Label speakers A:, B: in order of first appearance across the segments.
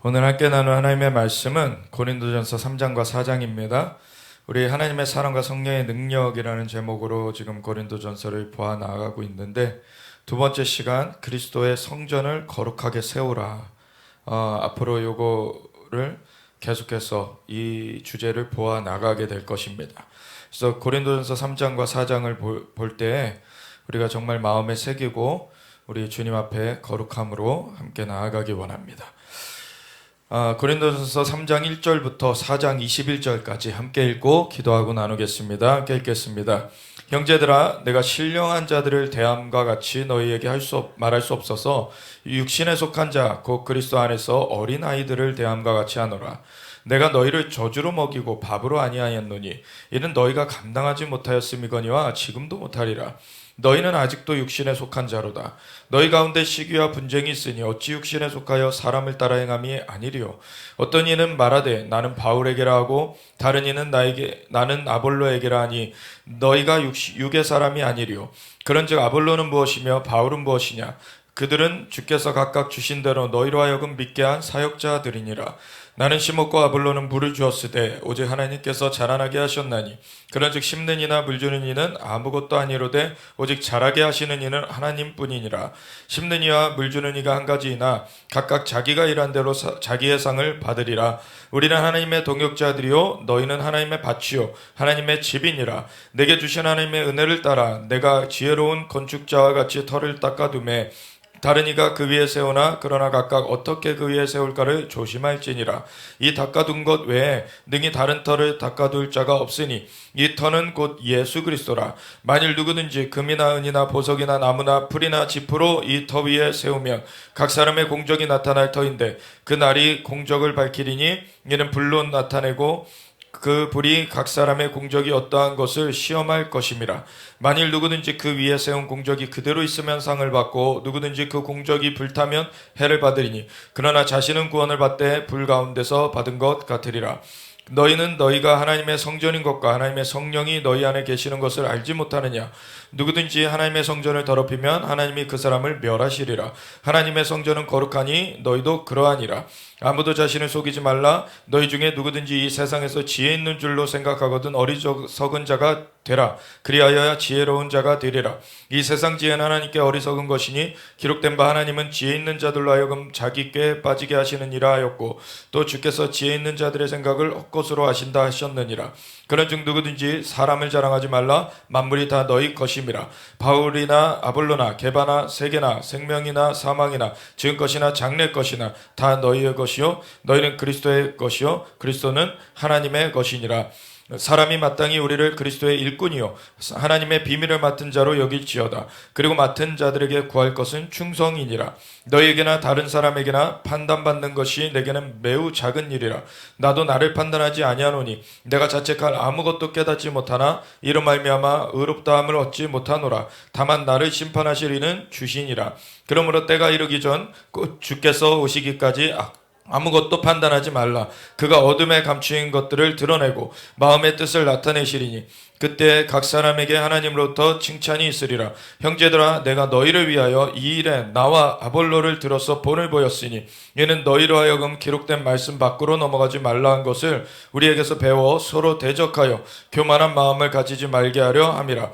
A: 오늘 함께 나눌 하나님의 말씀은 고린도전서 3장과 4장입니다. 우리 하나님의 사랑과 성령의 능력이라는 제목으로 지금 고린도전서를 보아 나아가고 있는데, 두 번째 시간 그리스도의 성전을 거룩하게 세우라. 앞으로 요거를 계속해서 이 주제를 보아 나가게 될 것입니다. 그래서 고린도전서 3장과 4장을 볼 때 우리가 정말 마음에 새기고 우리 주님 앞에 거룩함으로 함께 나아가기 원합니다. 고린도전서 3장 1절부터 4장 21절까지 함께 읽고 기도하고 나누겠습니다. 함께 읽겠습니다. 형제들아, 내가 신령한 자들을 대함과 같이 너희에게 말할 수 없어서 육신에 속한 자 곧 그리스도 안에서 어린 아이들을 대함과 같이 하노라. 내가 너희를 저주로 먹이고 밥으로 아니하였노니 이는 너희가 감당하지 못하였음이거니와 지금도 못하리라. 너희는 아직도 육신에 속한 자로다. 너희 가운데 시기와 분쟁이 있으니 어찌 육신에 속하여 사람을 따라 행함이 아니리요. 어떤 이는 말하되 나는 바울에게라 하고 다른 이는 나는 아볼로에게라 하니 너희가 육의 사람이 아니리요. 그런즉 아볼로는 무엇이며 바울은 무엇이냐? 그들은 주께서 각각 주신 대로 너희로 하여금 믿게 한 사역자들이니라. 나는 심었고 아볼로는 물을 주었으되 오직 하나님께서 자라나게 하셨나니 그런즉 심는 이나 물 주는 이는 아무것도 아니로되 오직 자라게 하시는 이는 하나님뿐이니라. 심는 이와 물 주는 이가 한 가지이나 각각 자기가 일한 대로 자기의 상을 받으리라. 우리는 하나님의 동역자들이요 너희는 하나님의 밭이요 하나님의 집이니라. 내게 주신 하나님의 은혜를 따라 내가 지혜로운 건축자와 같이 터를 닦아두매 다른 이가 그 위에 세우나 그러나 각각 어떻게 그 위에 세울까를 조심할지니라. 이 닦아둔 것 외에 능히 다른 터를 닦아둘 자가 없으니 이 터는 곧 예수 그리스도라. 만일 누구든지 금이나 은이나 보석이나 나무나 풀이나 지푸로 이 터 위에 세우면 각 사람의 공적이 나타날 터인데 그 날이 공적을 밝히리니 이는 불로 나타내고 그 불이 각 사람의 공적이 어떠한 것을 시험할 것임이라. 만일 누구든지 그 위에 세운 공적이 그대로 있으면 상을 받고 누구든지 그 공적이 불타면 해를 받으리니 그러나 자신은 구원을 받되 불 가운데서 받은 것 같으리라. 너희는 너희가 하나님의 성전인 것과 하나님의 성령이 너희 안에 계시는 것을 알지 못하느냐? 누구든지 하나님의 성전을 더럽히면 하나님이 그 사람을 멸하시리라. 하나님의 성전은 거룩하니 너희도 그러하니라. 아무도 자신을 속이지 말라. 너희 중에 누구든지 이 세상에서 지혜 있는 줄로 생각하거든 어리석은 자가 되라. 그리하여야 지혜로운 자가 되리라. 이 세상 지혜는 하나님께 어리석은 것이니 기록된 바 하나님은 지혜 있는 자들로 하여금 자기 꾀에 빠지게 하시느니라 하였고 또 주께서 지혜 있는 자들의 생각을 헛것으로 하신다 하셨느니라. 그런즉 누구든지 사람을 자랑하지 말라. 만물이 다 너희 것임이라. 바울이나 아볼로나 게바나 세계나 생명이나 사망이나 지은 것이나 장래 것이나 다 너희의 것이요 너희는 그리스도의 것이요 그리스도는 하나님의 것이니라. 사람이 마땅히 우리를 그리스도의 일꾼이요 하나님의 비밀을 맡은 자로 여길지어다. 그리고 맡은 자들에게 구할 것은 충성이니라. 너희에게나 다른 사람에게나 판단받는 것이 내게는 매우 작은 일이라. 나도 나를 판단하지 아니하노니 내가 자책할 아무것도 깨닫지 못하나 이로 말미암아 의롭다함을 얻지 못하노라. 다만 나를 심판하실 이는 주시니라. 그러므로 때가 이르기 전 곧 주께서 오시기까지 아무것도 판단하지 말라. 그가 어둠에 감추인 것들을 드러내고 마음의 뜻을 나타내시리니 그때 각 사람에게 하나님으로부터 칭찬이 있으리라. 형제들아, 내가 너희를 위하여 이 일에 나와 아볼로를 들어서 본을 보였으니 이는 너희로 하여금 기록된 말씀 밖으로 넘어가지 말라 한 것을 우리에게서 배워 서로 대적하여 교만한 마음을 가지지 말게 하려 함이라.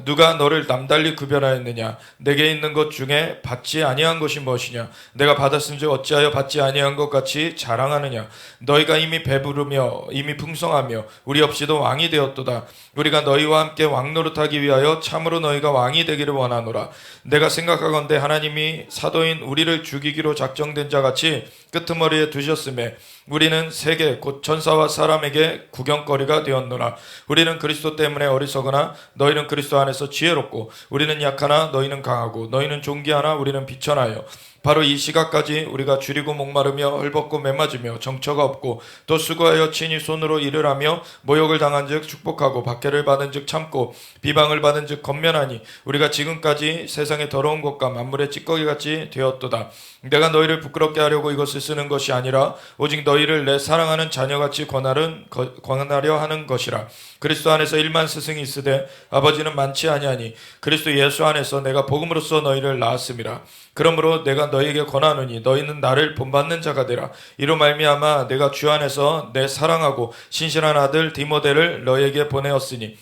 A: 누가 너를 남달리 구별하였느냐? 내게 있는 것 중에 받지 아니한 것이 무엇이냐? 내가 받았은즉 어찌하여 받지 아니한 것 같이 자랑하느냐? 너희가 이미 배부르며 이미 풍성하며 우리 없이도 왕이 되었도다. 우리가 너희와 함께 왕노릇하기 위하여 참으로 너희가 왕이 되기를 원하노라. 내가 생각하건대 하나님이 사도인 우리를 죽이기로 작정된 자같이 끄트머리에 두셨음에 우리는 세계 곧 천사와 사람에게 구경거리가 되었노라. 우리는 그리스도 때문에 어리석으나 너희는 그리스도 안에서 지혜롭고 우리는 약하나 너희는 강하고 너희는 존귀하나 우리는 비천하여 바로 이 시각까지 우리가 줄이고 목마르며 헐벗고 매맞으며 정처가 없고 또 수고하여 친히 손으로 일을 하며 모욕을 당한 즉 축복하고 박해를 받은 즉 참고 비방을 받은 즉 건면하니 우리가 지금까지 세상의 더러운 것과 만물의 찌꺼기같이 되었도다. 내가 너희를 부끄럽게 하려고 이것을 쓰는 것이 아니라 오직 너희를 내 사랑하는 자녀같이 권하려 하는 것이라. 그리스도 안에서 1만 스승이 있으되 아버지는 많지 아니하니 그리스도 예수 안에서 내가 복음으로써 너희를 낳았음이라. 그러므로 내가 너희에게 권하노니 너희는 나를 본받는 자가 되라. 이로 말미암아 내가 주 안에서 내 사랑하고 신실한 아들 디모데를 너희에게 보내었으니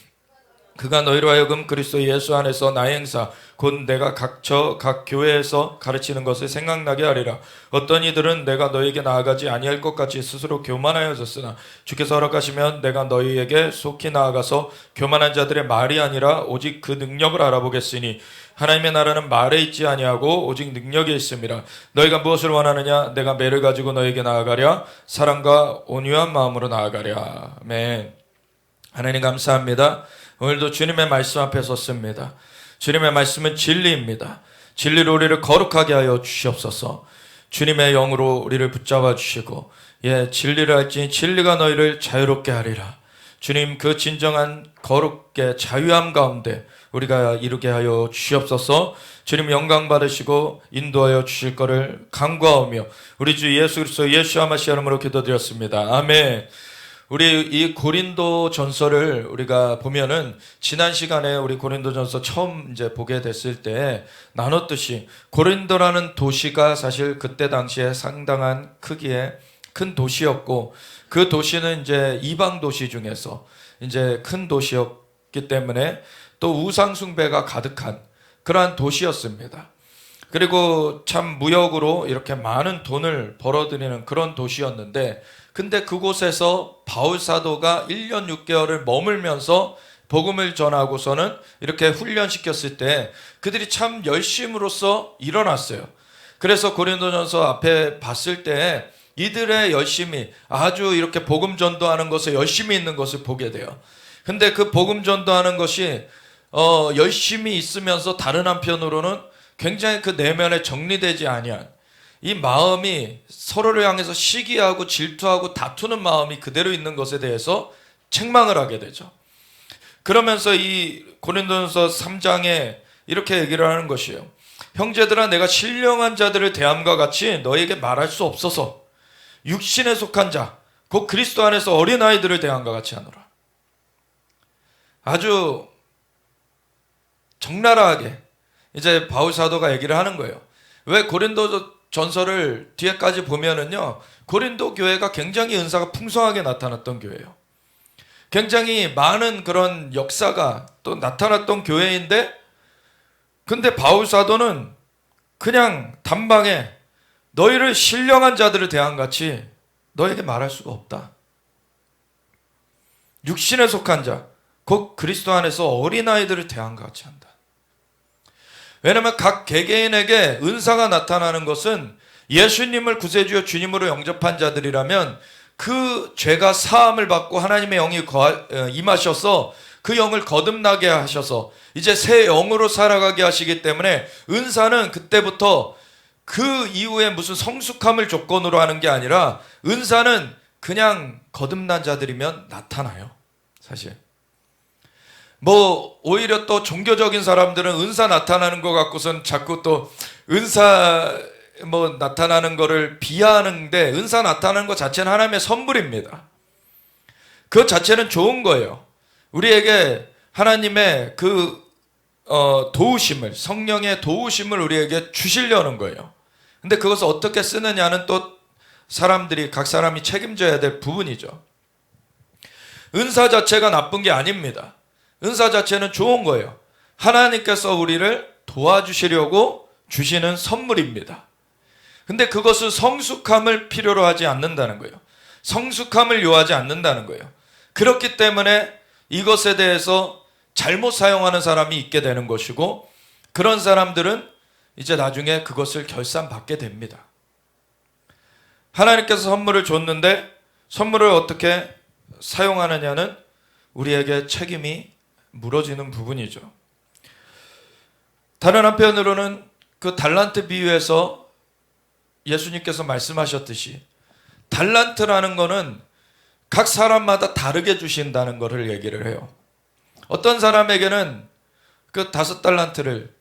A: 그가 너희로 하여금 그리스도 예수 안에서 나의 행사 곧 내가 각 교회에서 가르치는 것을 생각나게 하리라. 어떤 이들은 내가 너희에게 나아가지 아니할 것 같이 스스로 교만하여졌으나 주께서 허락하시면 내가 너희에게 속히 나아가서 교만한 자들의 말이 아니라 오직 그 능력을 알아보겠으니 하나님의 나라는 말에 있지 아니하고 오직 능력에 있음이라. 너희가 무엇을 원하느냐? 내가 매를 가지고 너희에게 나아가랴. 사랑과 온유한 마음으로 나아가랴. 아멘. 하나님 감사합니다. 오늘도 주님의 말씀 앞에 섰습니다. 주님의 말씀은 진리입니다. 진리로 우리를 거룩하게 하여 주시옵소서. 주님의 영으로 우리를 붙잡아 주시고 진리를 알지니 진리가 너희를 자유롭게 하리라. 주님 그 진정한 거룩게 자유함 가운데 우리가 이루게 하여 주시옵소서. 주님 영광 받으시고 인도하여 주실 것을 간구하오며 우리 주 예수 그리스도 예수와 마시아 이름으로 기도드렸습니다. 아멘. 우리 이 고린도 전서를 우리가 보면은 지난 시간에 우리 고린도 전서 처음 이제 보게 됐을 때 나눴듯이 고린도라는 도시가 사실 그때 당시에 상당한 크기의 큰 도시였고 그 도시는 이제 이방 도시 중에서 이제 큰 도시였기 때문에 또 우상숭배가 가득한 그러한 도시였습니다. 그리고 참 무역으로 이렇게 많은 돈을 벌어들이는 그런 도시였는데 근데 그곳에서 바울 사도가 1년 6개월을 머물면서 복음을 전하고서는 이렇게 훈련시켰을 때 그들이 참 열심으로써 일어났어요. 그래서 고린도전서 앞에 봤을 때 이들의 열심이 아주 이렇게 복음 전도하는 것에 열심히 있는 것을 보게 돼요. 근데 그 복음 전도하는 것이 열심히 있으면서 다른 한편으로는 굉장히 그 내면에 정리되지 아니한 이 마음이 서로를 향해서 시기하고 질투하고 다투는 마음이 그대로 있는 것에 대해서 책망을 하게 되죠. 그러면서 이 고린도전서 3장에 이렇게 얘기를 하는 것이에요. 형제들아 내가 신령한 자들을 대함과 같이 너에게 말할 수 없어서 육신에 속한 자 곧 그리스도 안에서 어린아이들을 대함과 같이 하노라. 아주 적나라하게 이제 바울 사도가 얘기를 하는 거예요. 왜 고린도 전서를 뒤에까지 보면은요, 고린도 교회가 굉장히 은사가 풍성하게 나타났던 교회예요. 굉장히 많은 그런 역사가 또 나타났던 교회인데, 근데 바울 사도는 그냥 단방에 너희를 신령한 자들을 대함같이 너에게 말할 수가 없다. 육신에 속한 자, 곧 그리스도 안에서 어린아이들을 대함과 같이 한다. 왜냐하면 각 개개인에게 은사가 나타나는 것은 예수님을 구세주여 주님으로 영접한 자들이라면 그 죄가 사함을 받고 하나님의 영이 임하셔서 그 영을 거듭나게 하셔서 이제 새 영으로 살아가게 하시기 때문에 은사는 그때부터 그 이후에 무슨 성숙함을 조건으로 하는 게 아니라 은사는 그냥 거듭난 자들이면 나타나요. 사실 오히려 또 종교적인 사람들은 은사 나타나는 것 갖고선 자꾸 또 은사 나타나는 거를 비하하는데 은사 나타나는 것 자체는 하나님의 선물입니다. 그 자체는 좋은 거예요. 우리에게 하나님의 그 도우심을, 성령의 도우심을 우리에게 주시려는 거예요. 근데 그것을 어떻게 쓰느냐는 또 각 사람이 책임져야 될 부분이죠. 은사 자체가 나쁜 게 아닙니다. 은사 자체는 좋은 거예요. 하나님께서 우리를 도와주시려고 주시는 선물입니다. 근데 그것은 성숙함을 필요로 하지 않는다는 거예요. 성숙함을 요하지 않는다는 거예요. 그렇기 때문에 이것에 대해서 잘못 사용하는 사람이 있게 되는 것이고 그런 사람들은 이제 나중에 그것을 결산받게 됩니다. 하나님께서 선물을 줬는데 선물을 어떻게 사용하느냐는 우리에게 책임이 물어지는 부분이죠. 다른 한편으로는 그 달란트 비유에서 예수님께서 말씀하셨듯이 달란트라는 거는 각 사람마다 다르게 주신다는 것을 얘기를 해요. 어떤 사람에게는 그 5달란트를,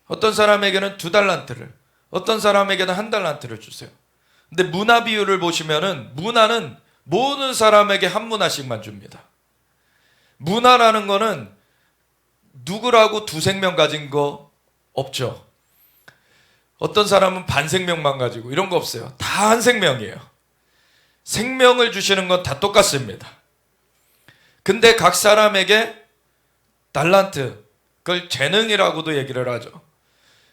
A: 어떤 사람에게는 2달란트를, 어떤 사람에게는 1달란트를 주세요. 근데 문화 비유를 보시면은 문화는 모든 사람에게 한 문화씩만 줍니다. 문화라는 거는 누구라고 두 생명 가진 거 없죠. 어떤 사람은 반생명만 가지고 이런 거 없어요. 다 한 생명이에요. 생명을 주시는 건 다 똑같습니다. 근데 각 사람에게 달란트, 그걸 재능이라고도 얘기를 하죠.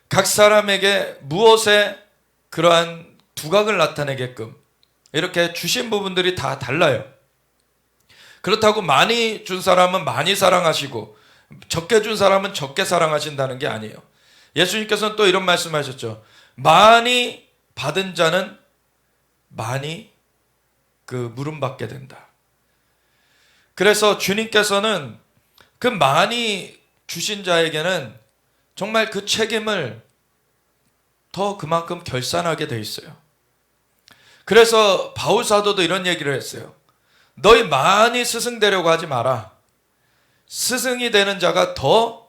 A: 각 사람에게 무엇에 그러한 두각을 나타내게끔 이렇게 주신 부분들이 다 달라요. 그렇다고 많이 준 사람은 많이 사랑하시고 적게 준 사람은 적게 사랑하신다는 게 아니에요. 예수님께서는 또 이런 말씀하셨죠. 많이 받은 자는 많이 물음받게 된다. 그래서 주님께서는 그 많이 주신 자에게는 정말 그 책임을 더 그만큼 결산하게 돼 있어요. 그래서 바울 사도도 이런 얘기를 했어요. 너희 많이 스승되려고 하지 마라. 스승이 되는 자가 더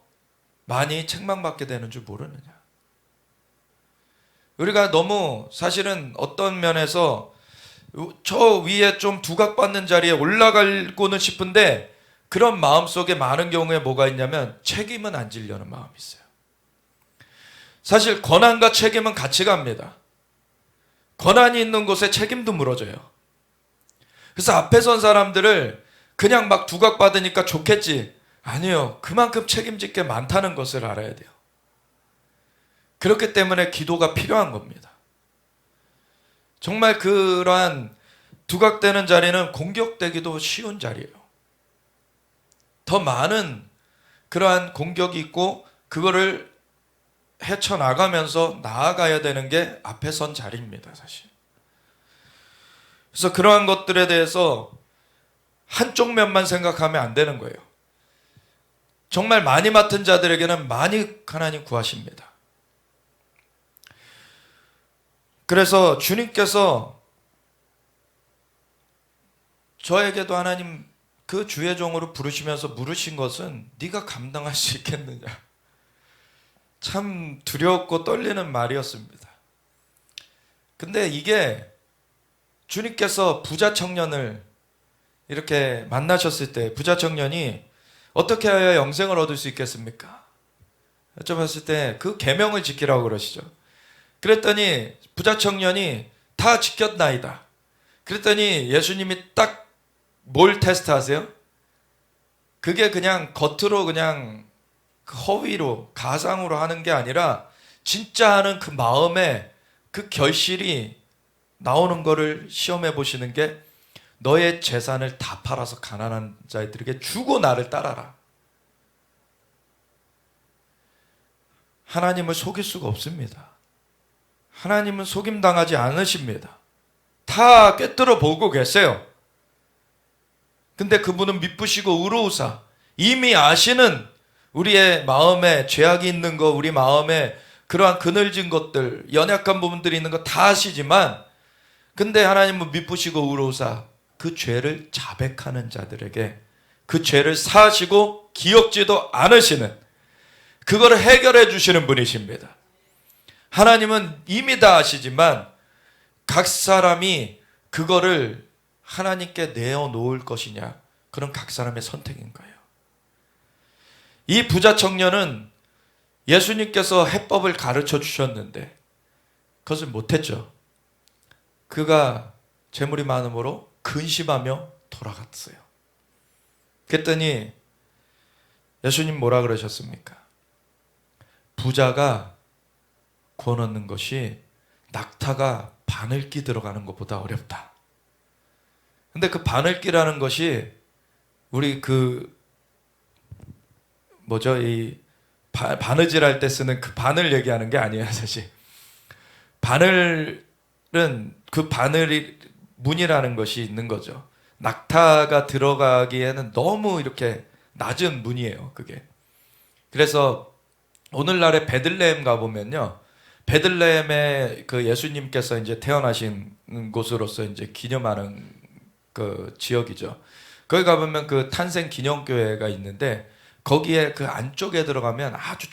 A: 많이 책망받게 되는 줄 모르느냐. 우리가 너무 사실은 어떤 면에서 저 위에 좀 두각받는 자리에 올라가고는 싶은데 그런 마음속에 많은 경우에 뭐가 있냐면 책임은 안 지려는 마음이 있어요. 사실 권한과 책임은 같이 갑니다. 권한이 있는 곳에 책임도 무너져요. 그래서 앞에 선 사람들을 그냥 막 두각받으니까 좋겠지. 아니요. 그만큼 책임질 게 많다는 것을 알아야 돼요. 그렇기 때문에 기도가 필요한 겁니다. 정말 그러한 두각되는 자리는 공격되기도 쉬운 자리예요. 더 많은 그러한 공격이 있고 그거를 헤쳐나가면서 나아가야 되는 게 앞에 선 자리입니다, 사실. 그래서 그러한 것들에 대해서 한쪽 면만 생각하면 안 되는 거예요. 정말 많이 맡은 자들에게는 많이 하나님 구하십니다. 그래서 주님께서 저에게도 하나님 그 주의 종으로 부르시면서 물으신 것은 네가 감당할 수 있겠느냐. 참 두렵고 떨리는 말이었습니다. 근데 이게 주님께서 부자 청년을 이렇게 만나셨을 때 부자 청년이 어떻게 하여야 영생을 얻을 수 있겠습니까? 여쭤봤을 때 그 계명을 지키라고 그러시죠. 그랬더니 부자 청년이 다 지켰나이다. 그랬더니 예수님이 딱 뭘 테스트하세요? 그게 그냥 겉으로 그냥 허위로 가상으로 하는 게 아니라 진짜 하는 그 마음에 그 결실이 나오는 거를 시험해 보시는 게 너의 재산을 다 팔아서 가난한 자들에게 주고 나를 따라라. 하나님을 속일 수가 없습니다. 하나님은 속임당하지 않으십니다. 다 꿰뚫어 보고 계세요. 근데 그분은 미쁘시고 의로우사 이미 아시는 우리의 마음에 죄악이 있는 거, 우리 마음에 그러한 그늘진 것들, 연약한 부분들이 있는 거 다 아시지만 근데 하나님은 미쁘시고 의로우사 그 죄를 자백하는 자들에게 그 죄를 사하시고 기억지도 않으시는 그거를 해결해 주시는 분이십니다. 하나님은 이미 다 아시지만 각 사람이 그거를 하나님께 내어놓을 것이냐, 그런 각 사람의 선택인 거예요. 이 부자 청년은 예수님께서 해법을 가르쳐 주셨는데 그것을 못했죠. 그가 재물이 많음으로 근심하며 돌아갔어요. 그랬더니 예수님 뭐라 그러셨습니까? 부자가 구원 얻는 것이 낙타가 바늘기 들어가는 것보다 어렵다. 근데 그 바늘기라는 것이 우리 이 바느질할 때 쓰는 그 바늘 얘기하는 게 아니에요, 사실. 바늘은 그 바늘이 문이라는 것이 있는 거죠. 낙타가 들어가기에는 너무 이렇게 낮은 문이에요, 그게. 그래서 오늘날의 베들레헴 가보면요, 베들레헴에 그 예수님께서 이제 태어나신 곳으로서 이제 기념하는 그 지역이죠. 거기 가보면 그 탄생 기념교회가 있는데 거기에 그 안쪽에 들어가면 아주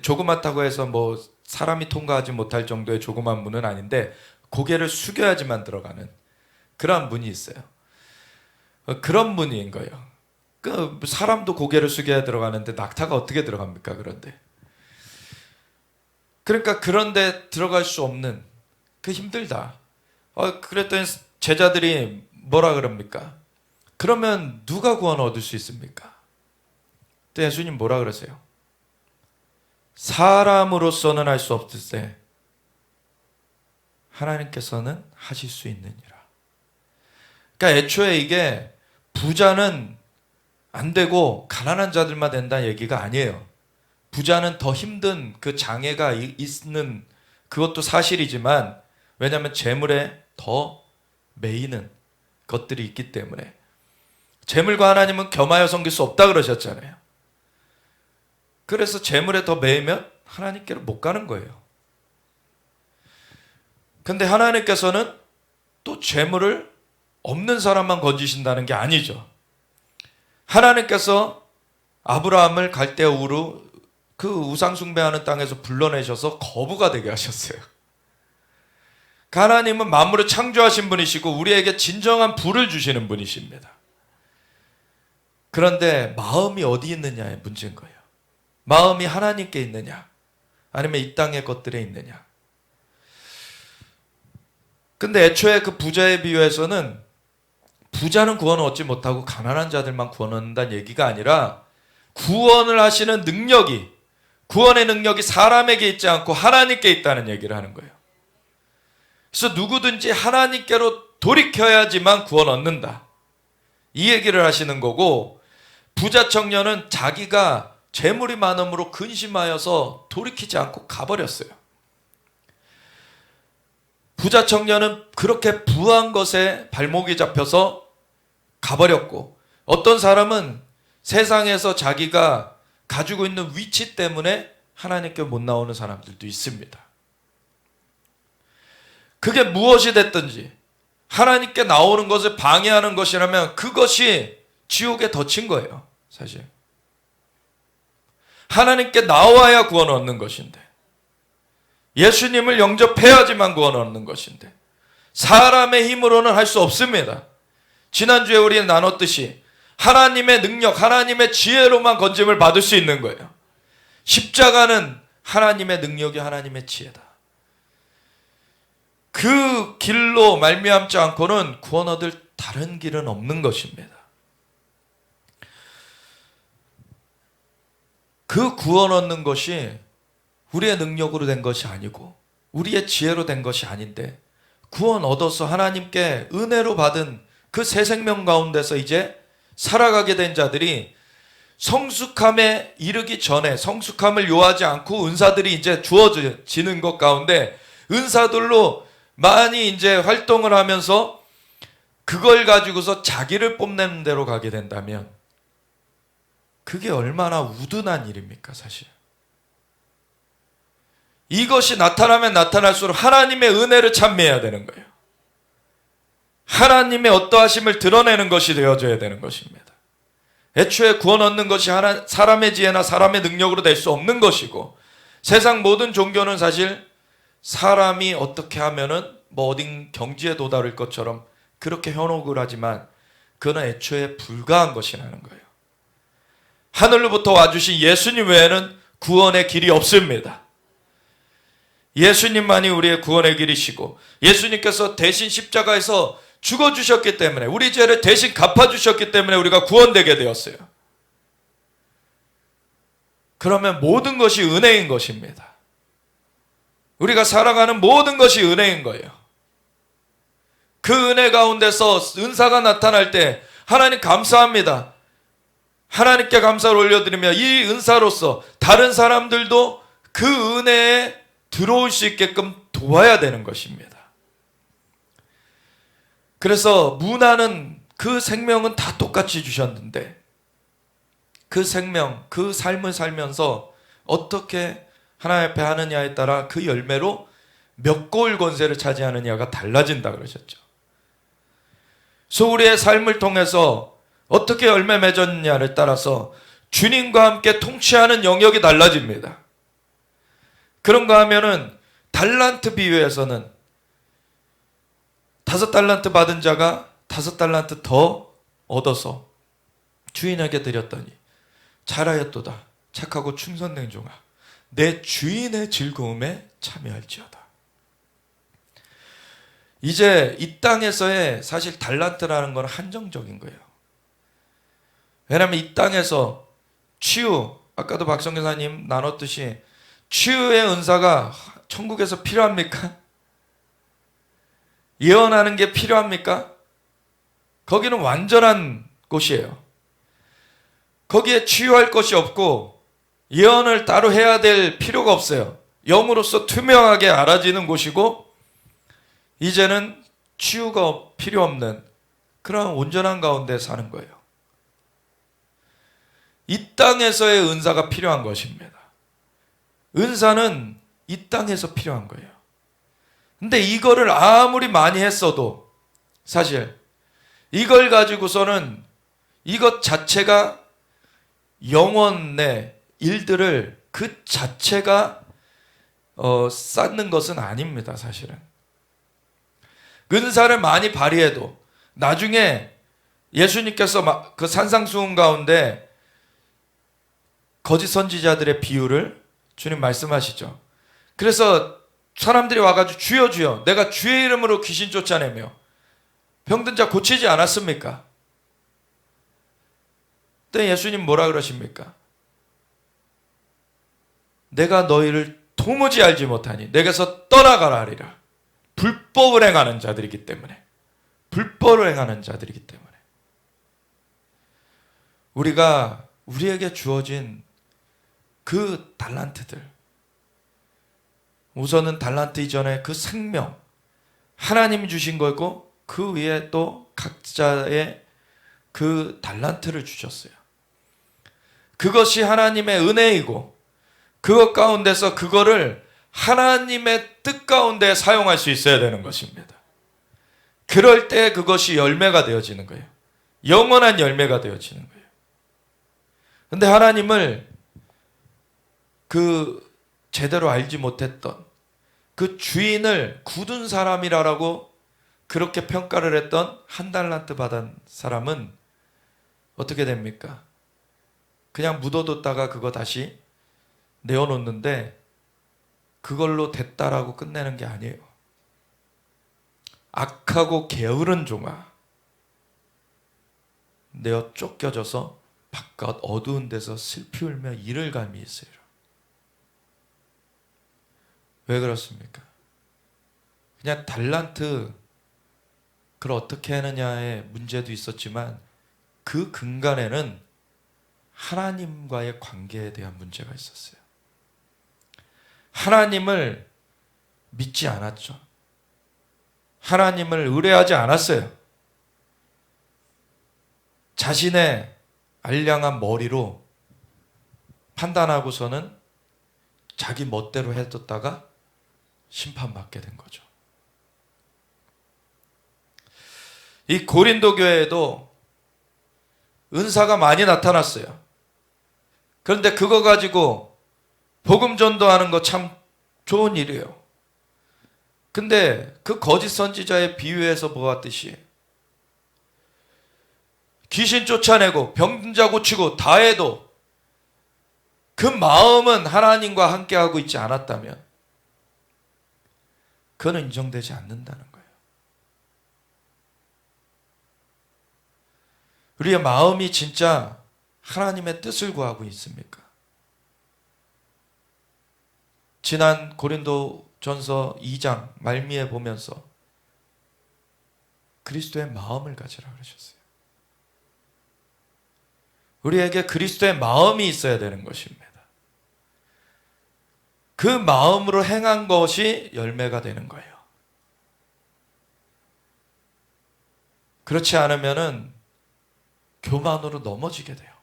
A: 조그맣다고 해서 뭐 사람이 통과하지 못할 정도의 조그만 문은 아닌데 고개를 숙여야지만 들어가는 그런 문이 있어요. 그런 문인 거예요. 그 사람도 고개를 숙여야 들어가는데 낙타가 어떻게 들어갑니까? 그런데 그러니까 그런데 들어갈 수 없는, 그 힘들다. 그랬더니 제자들이 뭐라 그럽니까? 그러면 누가 구원 얻을 수 있습니까? 또 예수님 뭐라 그러세요? 사람으로서는 할 수 없을 때 하나님께서는 하실 수 있느니라. 그러니까 애초에 이게 부자는 안 되고 가난한 자들만 된다는 얘기가 아니에요. 부자는 더 힘든 그 장애가 있는 그것도 사실이지만, 왜냐하면 재물에 더 매이는 것들이 있기 때문에. 재물과 하나님은 겸하여 섬길 수 없다 그러셨잖아요. 그래서 재물에 더 매이면 하나님께로 못 가는 거예요. 근데 하나님께서는 또 재물을 없는 사람만 건지신다는 게 아니죠. 하나님께서 아브라함을 갈대아 우르 그 우상 숭배하는 땅에서 불러내셔서 거부가 되게 하셨어요. 하나님은 만물을 창조하신 분이시고 우리에게 진정한 부를 주시는 분이십니다. 그런데 마음이 어디 있느냐의 문제인 거예요. 마음이 하나님께 있느냐, 아니면 이 땅의 것들에 있느냐. 근데 애초에 그 부자의 비유에서는 부자는 구원을 얻지 못하고 가난한 자들만 구원 얻는다는 얘기가 아니라, 구원을 하시는 능력이, 구원의 능력이 사람에게 있지 않고 하나님께 있다는 얘기를 하는 거예요. 그래서 누구든지 하나님께로 돌이켜야지만 구원 얻는다, 이 얘기를 하시는 거고, 부자 청년은 자기가 재물이 많음으로 근심하여서 돌이키지 않고 가버렸어요. 부자 청년은 그렇게 부한 것에 발목이 잡혀서 가버렸고, 어떤 사람은 세상에서 자기가 가지고 있는 위치 때문에 하나님께 못 나오는 사람들도 있습니다. 그게 무엇이 됐든지 하나님께 나오는 것을 방해하는 것이라면 그것이 지옥에 덧친 거예요. 사실 하나님께 나와야 구원 얻는 것인데, 예수님을 영접해야지만 구원 얻는 것인데, 사람의 힘으로는 할 수 없습니다. 지난주에 우리 나눴듯이 하나님의 능력, 하나님의 지혜로만 건짐을 받을 수 있는 거예요. 십자가는 하나님의 능력이 하나님의 지혜다. 그 길로 말미암지 않고는 구원 얻을 다른 길은 없는 것입니다. 그 구원 얻는 것이 우리의 능력으로 된 것이 아니고 우리의 지혜로 된 것이 아닌데, 구원 얻어서 하나님께 은혜로 받은 그 새 생명 가운데서 이제 살아가게 된 자들이 성숙함에 이르기 전에, 성숙함을 요하지 않고 은사들이 이제 주어지는 것 가운데 은사들로 많이 이제 활동을 하면서 그걸 가지고서 자기를 뽐내는 대로 가게 된다면 그게 얼마나 우둔한 일입니까, 사실. 이것이 나타나면 나타날수록 하나님의 은혜를 찬미해야 되는 거예요. 하나님의 어떠하심을 드러내는 것이 되어져야 되는 것입니다. 애초에 구원 얻는 것이 사람의 지혜나 사람의 능력으로 될 수 없는 것이고, 세상 모든 종교는 사실 사람이 어떻게 하면은 뭐 어딘 경지에 도달할 것처럼 그렇게 현혹을 하지만 그는 애초에 불가한 것이라는 거예요. 하늘로부터 와주신 예수님 외에는 구원의 길이 없습니다. 예수님만이 우리의 구원의 길이시고, 예수님께서 대신 십자가에서 죽어주셨기 때문에, 우리 죄를 대신 갚아주셨기 때문에 우리가 구원되게 되었어요. 그러면 모든 것이 은혜인 것입니다. 우리가 살아가는 모든 것이 은혜인 거예요. 그 은혜 가운데서 은사가 나타날 때 하나님 감사합니다, 하나님께 감사를 올려드리며 이 은사로서 다른 사람들도 그 은혜에 들어올 수 있게끔 도와야 되는 것입니다. 그래서 문화는 그 생명은 다 똑같이 주셨는데, 그 생명, 그 삶을 살면서 어떻게 하나님 앞에 하느냐에 따라 그 열매로 몇 골 권세를 차지하느냐가 달라진다 그러셨죠. 그래서 우리의 삶을 통해서 어떻게 열매 맺었느냐를 따라서 주님과 함께 통치하는 영역이 달라집니다. 그런가 하면은 달란트 비유에서는 5달란트 받은 자가 5달란트 더 얻어서 주인에게 드렸더니 잘하였도다 착하고 충성된 종아, 내 주인의 즐거움에 참여할지어다. 이제 이 땅에서의 사실 달란트라는 건 한정적인 거예요. 왜냐하면 이 땅에서 치유, 아까도 박성교사님 나눴듯이 치유의 은사가 천국에서 필요합니까? 예언하는 게 필요합니까? 거기는 완전한 곳이에요. 거기에 치유할 것이 없고 예언을 따로 해야 될 필요가 없어요. 영으로서 투명하게 알아지는 곳이고, 이제는 치유가 필요 없는 그런 온전한 가운데 사는 거예요. 이 땅에서의 은사가 필요한 것입니다. 은사는 이 땅에서 필요한 거예요. 근데 이거를 아무리 많이 했어도 사실 이걸 가지고서는 이것 자체가 영혼의 일들을 그 자체가 쌓는 것은 아닙니다. 사실은 은사를 많이 발휘해도 나중에 예수님께서 그 산상수훈 가운데 거짓 선지자들의 비유를 주님 말씀하시죠. 그래서 사람들이 와가지고 주여 주여 내가 주의 이름으로 귀신 쫓아내며 병든 자 고치지 않았습니까? 그때 예수님 뭐라 그러십니까? 내가 너희를 도무지 알지 못하니 내게서 떠나가라 하리라. 불법을 행하는 자들이기 때문에, 불법을 행하는 자들이기 때문에 우리에게 주어진 그 달란트들, 우선은 달란트 이전에 그 생명, 하나님이 주신 거고 그 위에 또 각자의 그 달란트를 주셨어요. 그것이 하나님의 은혜이고 그것 가운데서 그거를 하나님의 뜻 가운데 사용할 수 있어야 되는 것입니다. 그럴 때 그것이 열매가 되어지는 거예요. 영원한 열매가 되어지는 거예요. 근데 하나님을 그 제대로 알지 못했던 그 주인을 굳은 사람이라고 그렇게 평가를 했던 한 달란트 받은 사람은 어떻게 됩니까? 그냥 묻어뒀다가 그거 다시 내어놓는데 그걸로 됐다라고 끝내는 게 아니에요. 악하고 게으른 종아, 내어 쫓겨져서 바깥 어두운 데서 슬피 울며 이를 갈미 있으리라. 왜 그렇습니까? 그냥 달란트 그걸 어떻게 하느냐의 문제도 있었지만 그 근간에는 하나님과의 관계에 대한 문제가 있었어요. 하나님을 믿지 않았죠. 하나님을 의뢰하지 않았어요. 자신의 알량한 머리로 판단하고서는 자기 멋대로 해뒀다가 심판받게 된 거죠. 이 고린도 교회에도 은사가 많이 나타났어요. 그런데 그거 가지고 복음 전도하는 거 참 좋은 일이에요. 근데 그 거짓 선지자의 비유에서 보았듯이 귀신 쫓아내고 병든 자 고치고 다 해도 그 마음은 하나님과 함께하고 있지 않았다면 그건 인정되지 않는다는 거예요. 우리의 마음이 진짜 하나님의 뜻을 구하고 있습니까? 지난 고린도전서 2장 말미에 보면서 그리스도의 마음을 가지라 그러셨어요. 우리에게 그리스도의 마음이 있어야 되는 것입니다. 그 마음으로 행한 것이 열매가 되는 거예요. 그렇지 않으면은 교만으로 넘어지게 돼요.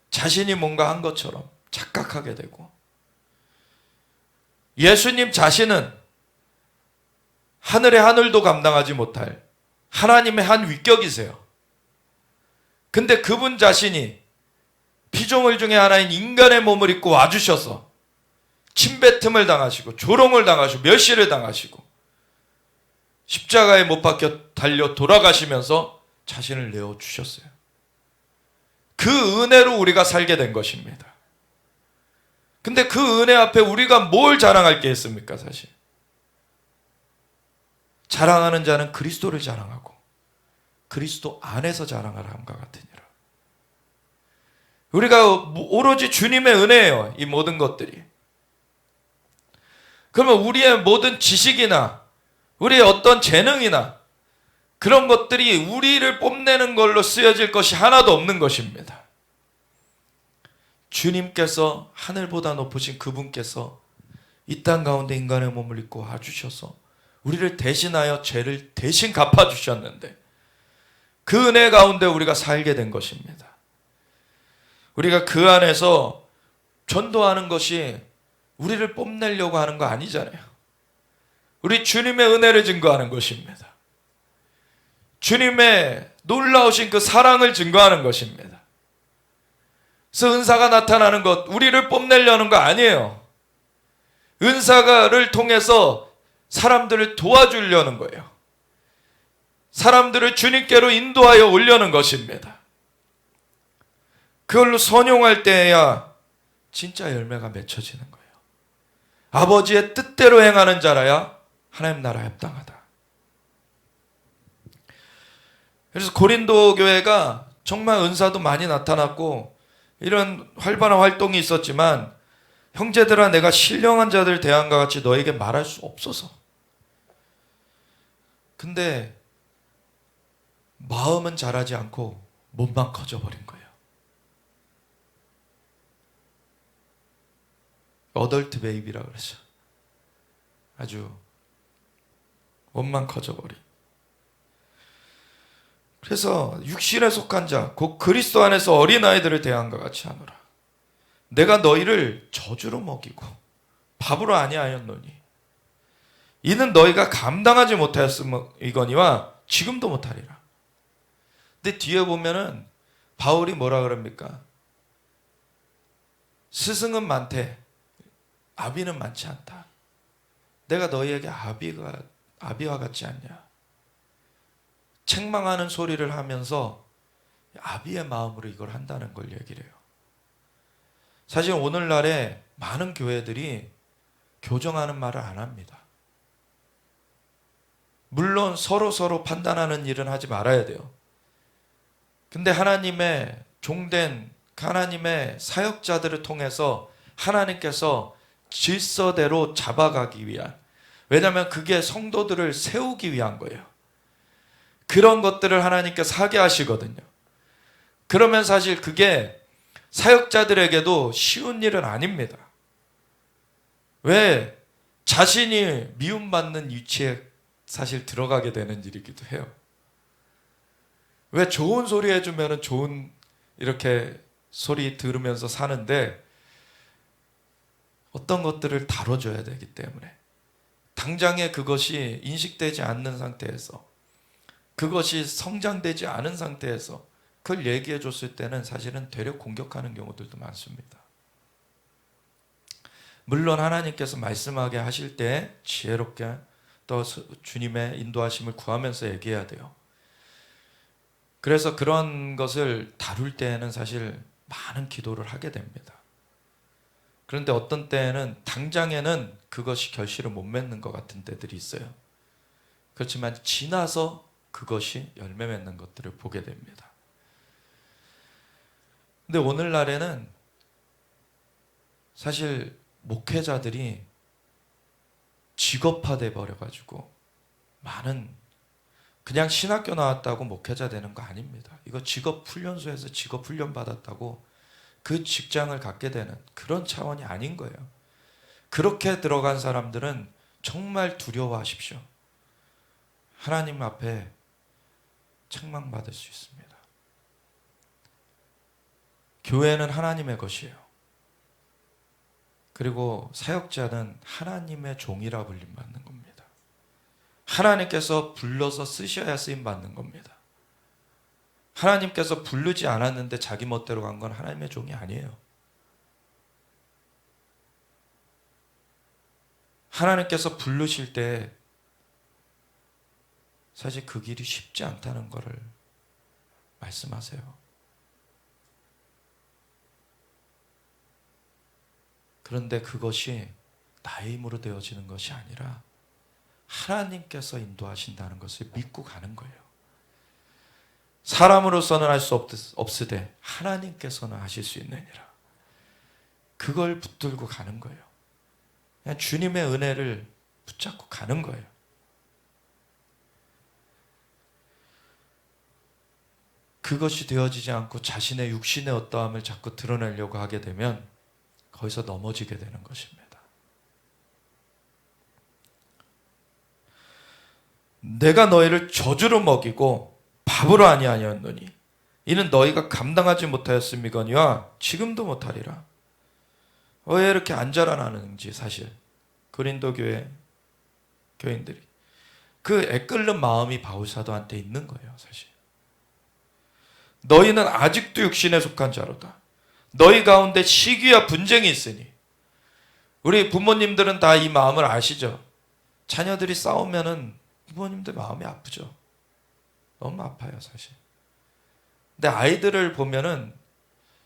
A: 자신이 뭔가 한 것처럼 착각하게 되고, 예수님 자신은 하늘의 하늘도 감당하지 못할 하나님의 한 위격이세요. 근데 그분 자신이 피조물 중에 하나인 인간의 몸을 입고 와주셔서 침뱉음을 당하시고 조롱을 당하시고 멸시를 당하시고 십자가에 못 박혀 달려 돌아가시면서 자신을 내어주셨어요. 그 은혜로 우리가 살게 된 것입니다. 근데 그 은혜 앞에 우리가 뭘 자랑할 게 있습니까? 사실 자랑하는 자는 그리스도를 자랑하고 그리스도 안에서 자랑하라 함과 같으니라. 우리가 오로지 주님의 은혜예요, 이 모든 것들이. 그러면 우리의 모든 지식이나 우리의 어떤 재능이나 그런 것들이 우리를 뽐내는 걸로 쓰여질 것이 하나도 없는 것입니다. 주님께서, 하늘보다 높으신 그분께서 이 땅 가운데 인간의 몸을 입고 와주셔서 우리를 대신하여 죄를 대신 갚아주셨는데 그 은혜 가운데 우리가 살게 된 것입니다. 우리가 그 안에서 전도하는 것이 우리를 뽐내려고 하는 거 아니잖아요. 우리 주님의 은혜를 증거하는 것입니다. 주님의 놀라우신 그 사랑을 증거하는 것입니다. 그래서 은사가 나타나는 것, 우리를 뽐내려는 거 아니에요. 은사를 통해서 사람들을 도와주려는 거예요. 사람들을 주님께로 인도하여 올려는 것입니다. 그걸로 선용할 때야 진짜 열매가 맺혀지는 거예요. 아버지의 뜻대로 행하는 자라야 하나님 나라에 합당하다. 그래서 고린도 교회가 정말 은사도 많이 나타났고 이런 활발한 활동이 있었지만, 형제들아 내가 신령한 자들 대함과 같이 너에게 말할 수 없어서. 근데 마음은 자라지 않고 몸만 커져버린 거예요. 어덜트 베이비라 그러죠. 아주 몸만 커져버린. 그래서 육신에 속한 자, 곧 그리스도 안에서 어린아이들을 대함과 같이 하노라. 내가 너희를 저주로 먹이고 밥으로 아니하였노니 이는 너희가 감당하지 못하였음이거니와 지금도 못하리라. 근데 뒤에 보면은 바울이 뭐라 그럽니까? 스승은 많되 아비는 많지 않다. 내가 너희에게 아비와 같지 않냐. 책망하는 소리를 하면서 아비의 마음으로 이걸 한다는 걸 얘기를 해요. 사실 오늘날에 많은 교회들이 교정하는 말을 안 합니다. 물론 서로 판단하는 일은 하지 말아야 돼요. 근데 하나님의 종된 하나님의 사역자들을 통해서 하나님께서 질서대로 잡아가기 위한, 왜냐하면 그게 성도들을 세우기 위한 거예요. 그런 것들을 하나님께서 하게 하시거든요. 그러면 사실 그게 사역자들에게도 쉬운 일은 아닙니다. 왜? 자신이 미움받는 위치에 사실 들어가게 되는 일이기도 해요. 왜? 좋은 소리 해주면 좋은 이렇게 소리 들으면서 사는데 어떤 것들을 다뤄줘야 되기 때문에 당장에 그것이 인식되지 않는 상태에서, 그것이 성장되지 않은 상태에서 그걸 얘기해 줬을 때는 사실은 되려 공격하는 경우들도 많습니다. 물론 하나님께서 말씀하게 하실 때 지혜롭게 또 주님의 인도하심을 구하면서 얘기해야 돼요. 그래서 그런 것을 다룰 때에는 사실 많은 기도를 하게 됩니다. 그런데 어떤 때에는 당장에는 그것이 결실을 못 맺는 것 같은 때들이 있어요. 그렇지만 지나서 그것이 열매 맺는 것들을 보게 됩니다. 근데 오늘날에는 사실 목회자들이 직업화돼 버려가지고 많은, 그냥 신학교 나왔다고 목회자 되는 거 아닙니다. 이거 직업훈련소에서 직업훈련 받았다고 그 직장을 갖게 되는 그런 차원이 아닌 거예요. 그렇게 들어간 사람들은 정말 두려워하십시오. 하나님 앞에 책망받을 수 있습니다. 교회는 하나님의 것이에요. 그리고 사역자는 하나님의 종이라 불림받는 겁니다. 하나님께서 불러서 쓰셔야 쓰임받는 겁니다. 하나님께서 부르지 않았는데 자기 멋대로 간 건 하나님의 종이 아니에요. 하나님께서 부르실 때 사실 그 길이 쉽지 않다는 것을 말씀하세요. 그런데 그것이 나의 힘으로 되어지는 것이 아니라 하나님께서 인도하신다는 것을 믿고 가는 거예요. 사람으로서는 할 수 없으되 하나님께서는 하실 수 있느니라. 그걸 붙들고 가는 거예요. 그냥 주님의 은혜를 붙잡고 가는 거예요. 그것이 되어지지 않고 자신의 육신의 어떠함을 자꾸 드러내려고 하게 되면 거기서 넘어지게 되는 것입니다. 내가 너희를 저주로 먹이고 밥으로 아니하였노니 이는 너희가 감당하지 못하였음이거니와 지금도 못하리라. 왜 이렇게 안 자라나는지 사실 고린도 교회 교인들이 그 애끓는 마음이 바울 사도한테 있는 거예요. 사실 너희는 아직도 육신에 속한 자로다. 너희 가운데 시기와 분쟁이 있으니. 우리 부모님들은 다 이 마음을 아시죠? 자녀들이 싸우면은 부모님들 마음이 아프죠. 너무 아파요 사실. 근데 아이들을 보면은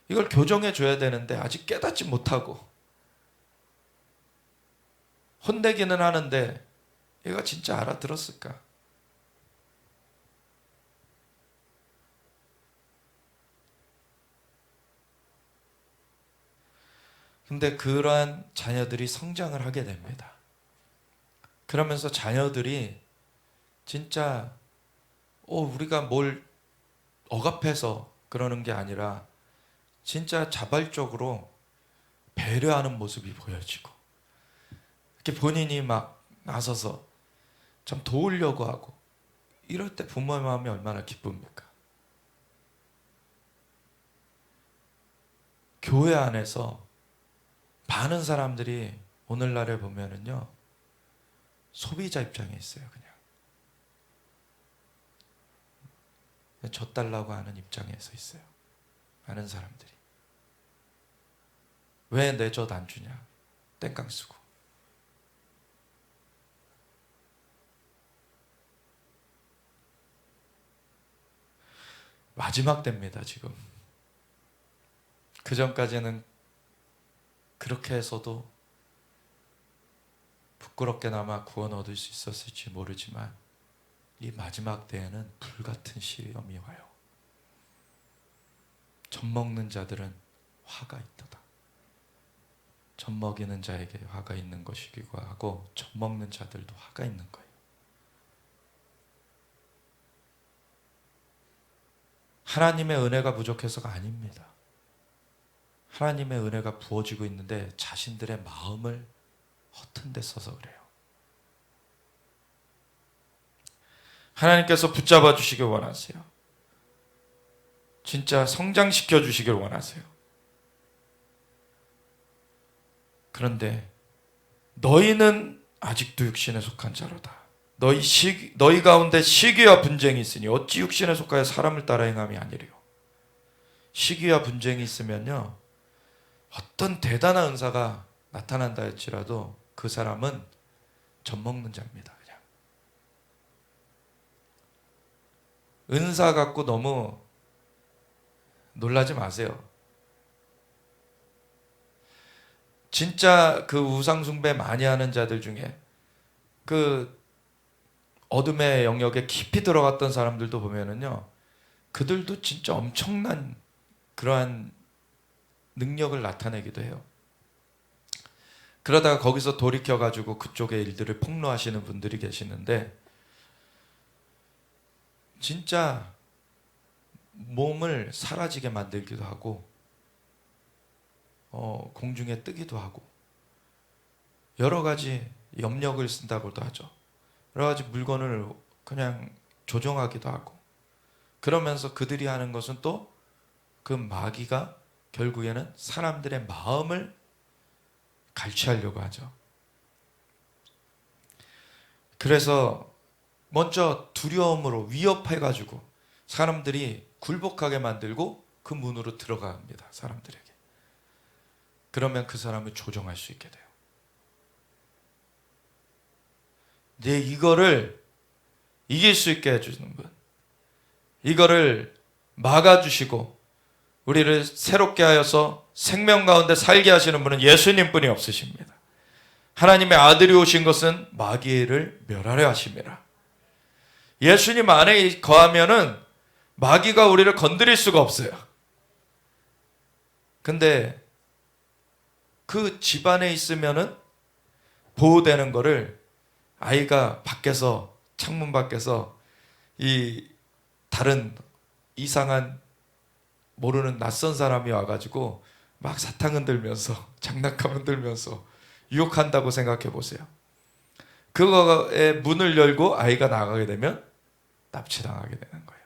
A: 이걸 교정해 줘야 되는데 아직 깨닫지 못하고 혼내기는 하는데 얘가 진짜 알아들었을까? 근데 그러한 자녀들이 성장을 하게 됩니다. 그러면서 자녀들이 진짜 우리가 뭘 억압해서 그러는 게 아니라 진짜 자발적으로 배려하는 모습이 보여지고 이렇게 본인이 막 나서서 좀 도우려고 하고 이럴 때 부모의 마음이 얼마나 기쁩니까? 교회 안에서 많은 사람들이 오늘날에 보면은요 소비자 입장에 있어요. 그냥 져달라고 하는 입장에서 있어요. 많은 사람들이 왜 내 젖 안 주냐 땡깡 쓰고. 마지막 때입니다 지금. 그 전까지는 그렇게 해서도 부끄럽게나마 구원 얻을 수 있었을지 모르지만 이 마지막 때에는 불같은 시험이 와요. 젖 먹는 자들은 화가 있도다. 젖 먹이는 자에게 화가 있는 것이기도 하고 젖 먹는 자들도 화가 있는 거예요. 하나님의 은혜가 부족해서가 아닙니다. 하나님의 은혜가 부어지고 있는데 자신들의 마음을 허튼 데 써서 그래요. 하나님께서 붙잡아 주시길 원하세요. 진짜 성장시켜 주시길 원하세요. 그런데 너희는 아직도 육신에 속한 자로다. 너희 가운데 시기와 분쟁이 있으니 어찌 육신에 속하여 사람을 따라 행함이 아니래요. 시기와 분쟁이 있으면요 어떤 대단한 은사가 나타난다 할지라도 그 사람은 젖먹는 자입니다. 그냥 은사 갖고 너무 놀라지 마세요. 진짜 그 우상 숭배 많이 하는 자들 중에 그 어둠의 영역에 깊이 들어갔던 사람들도 보면은요 그들도 진짜 엄청난 그러한 능력을 나타내기도 해요. 그러다가 거기서 돌이켜가지고 그쪽의 일들을 폭로하시는 분들이 계시는데 진짜 몸을 사라지게 만들기도 하고 공중에 뜨기도 하고 여러 가지 염력을 쓴다고도 하죠. 여러 가지 물건을 그냥 조종하기도 하고 그러면서 그들이 하는 것은 또 그 마귀가 결국에는 사람들의 마음을 갈취하려고 하죠. 그래서 먼저 두려움으로 위협해가지고 사람들이 굴복하게 만들고 그 문으로 들어갑니다. 사람들에게. 그러면 그 사람을 조종할 수 있게 돼요. 근데 이거를 이길 수 있게 해주는 분, 이거를 막아주시고 우리를 새롭게 하여서 생명 가운데 살게 하시는 분은 예수님뿐이 없으십니다. 하나님의 아들이 오신 것은 마귀를 멸하려 하심이라. 예수님 안에 거하면은 마귀가 우리를 건드릴 수가 없어요. 근데 그 집안에 있으면은 보호되는 거를 아이가 밖에서, 창문 밖에서 이 다른 이상한 모르는 낯선 사람이 와가지고 막 사탕 흔들면서 장난감 흔들면서 유혹한다고 생각해 보세요. 그거에 문을 열고 아이가 나가게 되면 납치당하게 되는 거예요.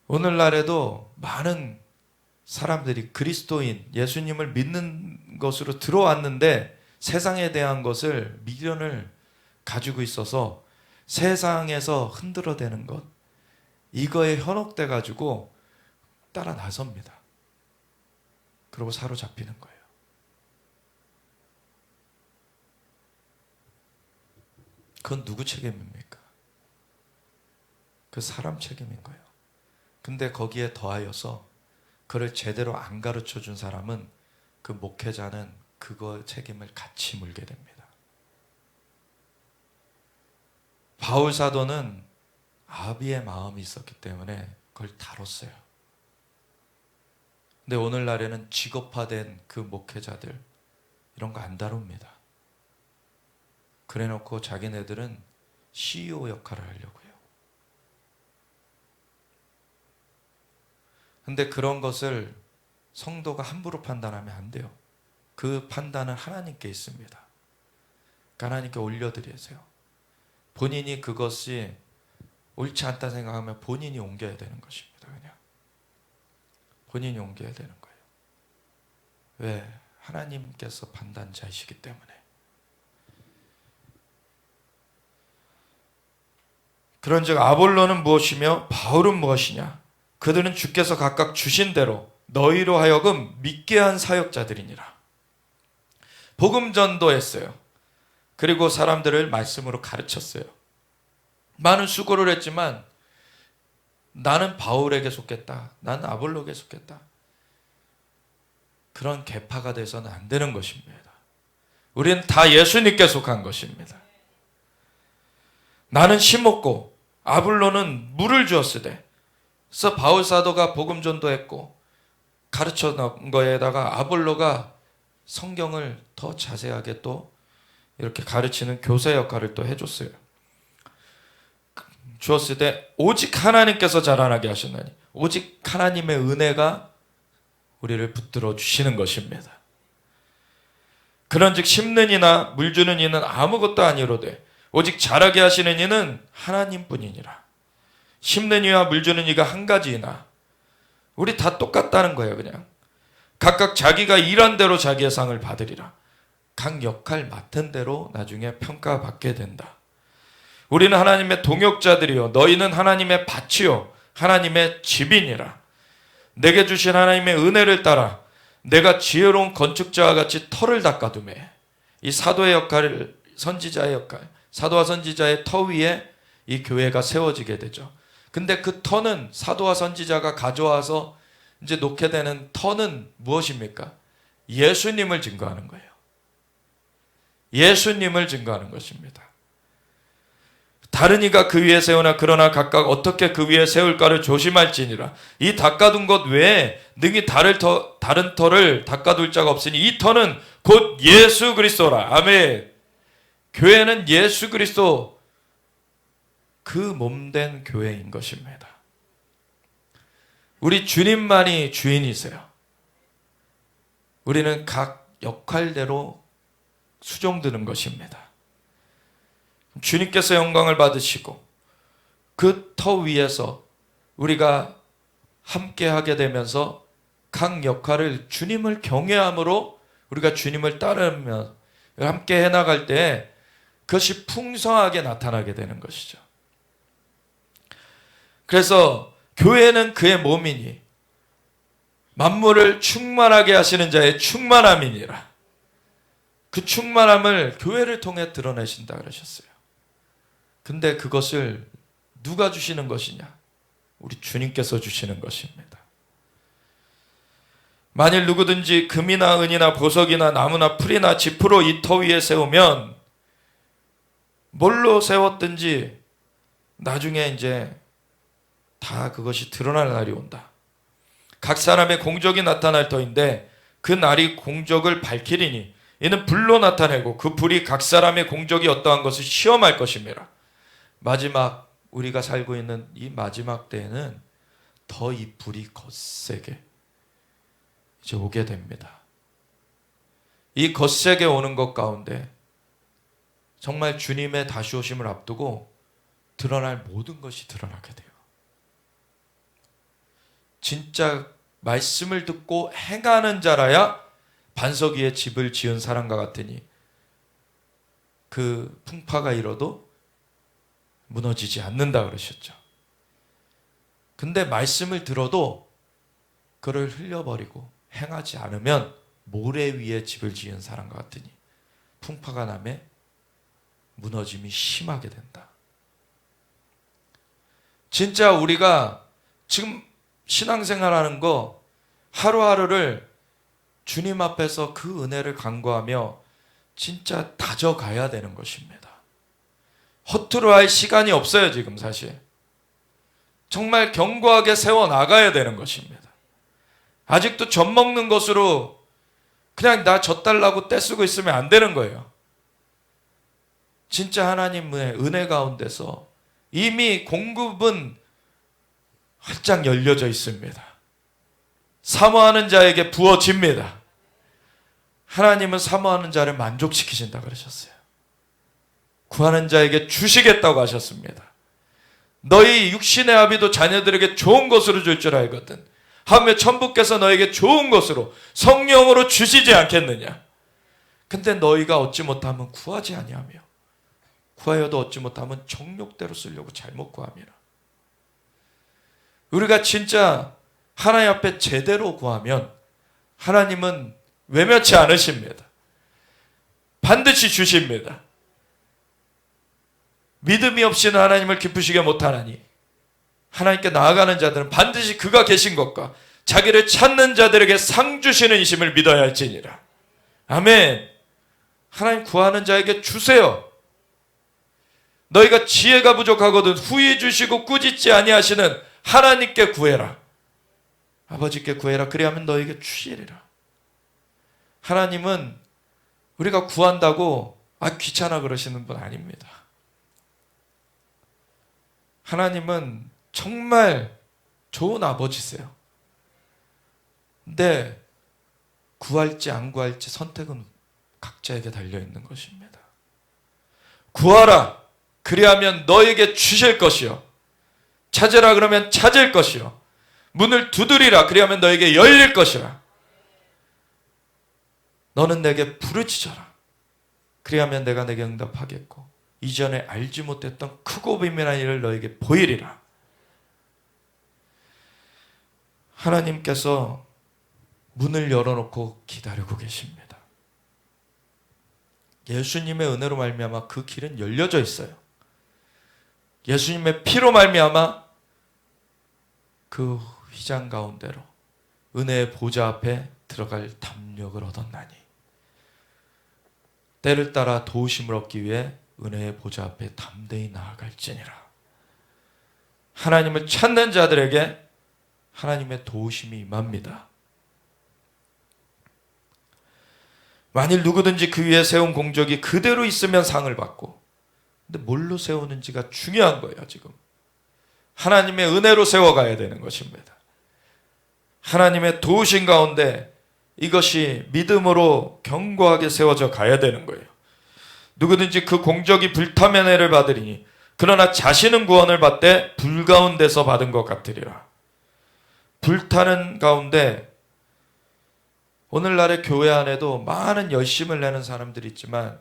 A: 오늘날에도 많은 사람들이 그리스도인, 예수님을 믿는 것으로 들어왔는데 세상에 대한 것을, 미련을 가지고 있어서 세상에서 흔들어대는 것, 이거에 현혹돼 가지고 따라 나섭니다. 그리고 사로잡히는 거예요. 그건 누구 책임입니까? 그 사람 책임인 거예요. 근데 거기에 더하여서 그를 제대로 안 가르쳐 준 사람은, 그 목회자는 그거 책임을 같이 물게 됩니다. 바울 사도는 아비의 마음이 있었기 때문에 그걸 다뤘어요. 근데 오늘날에는 직업화된 그 목회자들, 이런 거 안 다룹니다. 그래놓고 자기네들은 CEO 역할을 하려고 해요. 근데 그런 것을 성도가 함부로 판단하면 안 돼요. 그 판단은 하나님께 있습니다. 하나님께 올려드리세요. 본인이 그것이 옳지 않다 생각하면 본인이 옮겨야 되는 것입니다. 그냥 본인이 옮겨야 되는 거예요. 왜? 하나님께서 판단자이시기 때문에. 그런즉 아볼로는 무엇이며 바울은 무엇이냐? 그들은 주께서 각각 주신 대로 너희로 하여금 믿게 한 사역자들이니라. 복음 전도했어요. 그리고 사람들을 말씀으로 가르쳤어요. 많은 수고를 했지만 나는 바울에게 속했다, 나는 아볼로에게 속했다, 그런 계파가 돼서는 안 되는 것입니다. 우리는 다 예수님께 속한 것입니다. 나는 심었고 아볼로는 물을 주었으되. 그래서 바울 사도가 복음 전도했고 가르쳐 놓은 거에다가 아볼로가 성경을 더 자세하게 또 이렇게 가르치는 교사 역할을 또 해줬어요. 주었을 때 오직 하나님께서 자라나게 하셨나니, 오직 하나님의 은혜가 우리를 붙들어 주시는 것입니다. 그런즉 심는 이나 물 주는 이는 아무것도 아니로되 오직 자라게 하시는 이는 하나님뿐이니라. 심는 이와 물 주는 이가 한 가지이나 우리 다 똑같다는 거예요. 그냥 각각 자기가 일한 대로 자기의 상을 받으리라. 각 역할 맡은 대로 나중에 평가받게 된다. 우리는 하나님의 동역자들이요 너희는 하나님의 밭이요 하나님의 집이니라. 내게 주신 하나님의 은혜를 따라 내가 지혜로운 건축자와 같이 터를 닦아두매. 이 사도의 역할을, 선지자의 역할, 사도와 선지자의 터 위에 이 교회가 세워지게 되죠. 근데 그 터는 사도와 선지자가 가져와서 이제 놓게 되는 터는 무엇입니까? 예수님을 증거하는 거예요. 예수님을 증거하는 것입니다. 다른 이가 그 위에 세우나 그러나 각각 어떻게 그 위에 세울까를 조심할지니라. 이 닦아둔 것 외에 능히 다른 터를 닦아둘 자가 없으니 이 터는 곧 예수 그리스도라. 아멘. 교회는 예수 그리스도 그 몸된 교회인 것입니다. 우리 주님만이 주인이세요. 우리는 각 역할대로 수종드는 것입니다. 주님께서 영광을 받으시고 그 터 위에서 우리가 함께 하게 되면서 각 역할을 주님을 경외함으로 우리가 주님을 따르며 함께 해나갈 때 그것이 풍성하게 나타나게 되는 것이죠. 그래서 교회는 그의 몸이니 만물을 충만하게 하시는 자의 충만함이니라. 그 충만함을 교회를 통해 드러내신다 그러셨어요. 근데 그것을 누가 주시는 것이냐? 우리 주님께서 주시는 것입니다. 만일 누구든지 금이나 은이나 보석이나 나무나 풀이나 지푸로 이 터 위에 세우면 뭘로 세웠든지 나중에 이제 다 그것이 드러날 날이 온다. 각 사람의 공적이 나타날 터인데 그 날이 공적을 밝히리니 이는 불로 나타내고 그 불이 각 사람의 공적이 어떠한 것을 시험할 것입니다. 마지막 우리가 살고 있는 이 마지막 때에는 더 이 불이 거세게 이제 오게 됩니다. 이 거세게 오는 것 가운데 정말 주님의 다시 오심을 앞두고 드러날 모든 것이 드러나게 돼요. 진짜 말씀을 듣고 행하는 자라야 반석 위에 집을 지은 사람과 같으니 그 풍파가 일어도 무너지지 않는다 그러셨죠. 근데 말씀을 들어도 그를 흘려버리고 행하지 않으면 모래 위에 집을 지은 사람과 같으니 풍파가 남에 무너짐이 심하게 된다. 진짜 우리가 지금 신앙생활하는 거 하루하루를 주님 앞에서 그 은혜를 간구하며 진짜 다져가야 되는 것입니다. 허투루 할 시간이 없어요. 지금 사실 정말 견고하게 세워나가야 되는 것입니다. 아직도 젖 먹는 것으로 그냥 나 젖달라고 떼쓰고 있으면 안 되는 거예요. 진짜 하나님의 은혜 가운데서 이미 공급은 활짝 열려져 있습니다. 사모하는 자에게 부어집니다. 하나님은 사모하는 자를 만족시키신다 그러셨어요. 구하는 자에게 주시겠다고 하셨습니다. 너희 육신의 아비도 자녀들에게 좋은 것으로 줄 줄 알거든. 하며 천부께서 너에게 좋은 것으로 성령으로 주시지 않겠느냐. 근데 너희가 얻지 못하면 구하지 아니하며 구하여도 얻지 못하면 정욕대로 쓰려고 잘못 구함이라. 우리가 진짜 하나님 앞에 제대로 구하면 하나님은 외면치 않으십니다. 반드시 주십니다. 믿음이 없이는 하나님을 기쁘시게 못하나니 하나님께 나아가는 자들은 반드시 그가 계신 것과 자기를 찾는 자들에게 상 주시는 이심을 믿어야 할지니라. 아멘. 하나님 구하는 자에게 주세요. 너희가 지혜가 부족하거든 후히 주시고 꾸짖지 아니하시는 하나님께 구해라. 아버지께 구해라. 그리하면 너에게 주시리라. 하나님은 우리가 구한다고 귀찮아 그러시는 분 아닙니다. 하나님은 정말 좋은 아버지세요. 근데 구할지 안 구할지 선택은 각자에게 달려있는 것입니다. 구하라. 그리하면 너에게 주실 것이요. 찾으라 그러면 찾을 것이요. 문을 두드리라. 그리하면 너에게 열릴 것이라. 너는 내게 부르짖어라. 그리하면 내가 내게 응답하겠고 이전에 알지 못했던 크고 비밀한 일을 너에게 보이리라. 하나님께서 문을 열어놓고 기다리고 계십니다. 예수님의 은혜로 말미암아 그 길은 열려져 있어요. 예수님의 피로 말미암아 그 휘장 가운데로 은혜의 보좌 앞에 들어갈 담력을 얻었나니 때를 따라 도우심을 얻기 위해 은혜의 보좌 앞에 담대히 나아갈지니라. 하나님을 찾는 자들에게 하나님의 도우심이 임합니다. 만일 누구든지 그 위에 세운 공적이 그대로 있으면 상을 받고, 근데 뭘로 세우는지가 중요한 거예요. 지금 하나님의 은혜로 세워가야 되는 것입니다. 하나님의 도우심 가운데 이것이 믿음으로 견고하게 세워져 가야 되는 거예요. 누구든지 그 공적이 불타면 해를 받으리니 그러나 자신은 구원을 받되 불 가운데서 받은 것 같으리라. 불타는 가운데 오늘날의 교회 안에도 많은 열심을 내는 사람들이 있지만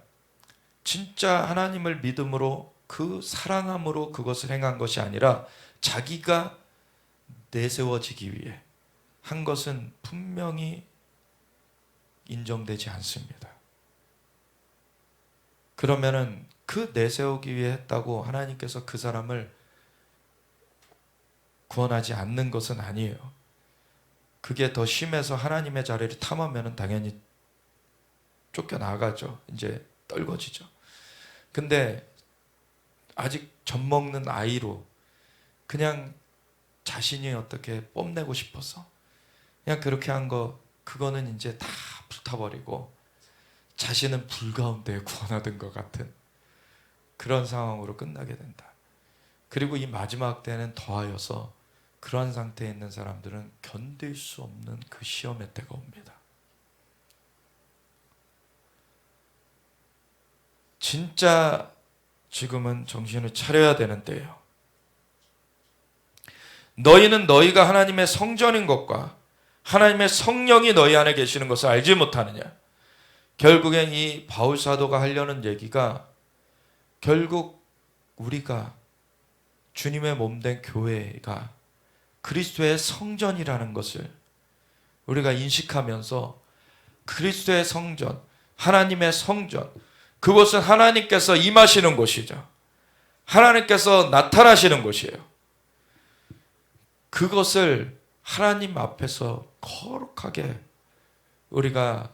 A: 진짜 하나님을 믿음으로 그 사랑함으로 그것을 행한 것이 아니라 자기가 내세워지기 위해 한 것은 분명히 인정되지 않습니다. 그러면은 그 내세우기 위해 했다고 하나님께서 그 사람을 구원하지 않는 것은 아니에요. 그게 더 심해서 하나님의 자리를 탐하면 당연히 쫓겨나가죠. 이제 떨궈지죠. 근데 아직 젖먹는 아이로 그냥 자신이 어떻게 뽐내고 싶어서 그냥 그렇게 한 거, 그거는 이제 다 불타버리고 자신은 불 가운데 구원하던 것 같은 그런 상황으로 끝나게 된다. 그리고 이 마지막 때는 더하여서 그러한 상태에 있는 사람들은 견딜 수 없는 그 시험의 때가 옵니다. 진짜 지금은 정신을 차려야 되는 때예요. 너희는 너희가 하나님의 성전인 것과 하나님의 성령이 너희 안에 계시는 것을 알지 못하느냐. 결국엔 이 바울 사도가 하려는 얘기가 결국 우리가 주님의 몸된 교회가 그리스도의 성전이라는 것을 우리가 인식하면서 그리스도의 성전, 하나님의 성전, 그곳은 하나님께서 임하시는 곳이죠. 하나님께서 나타나시는 곳이에요. 그것을 하나님 앞에서 거룩하게 우리가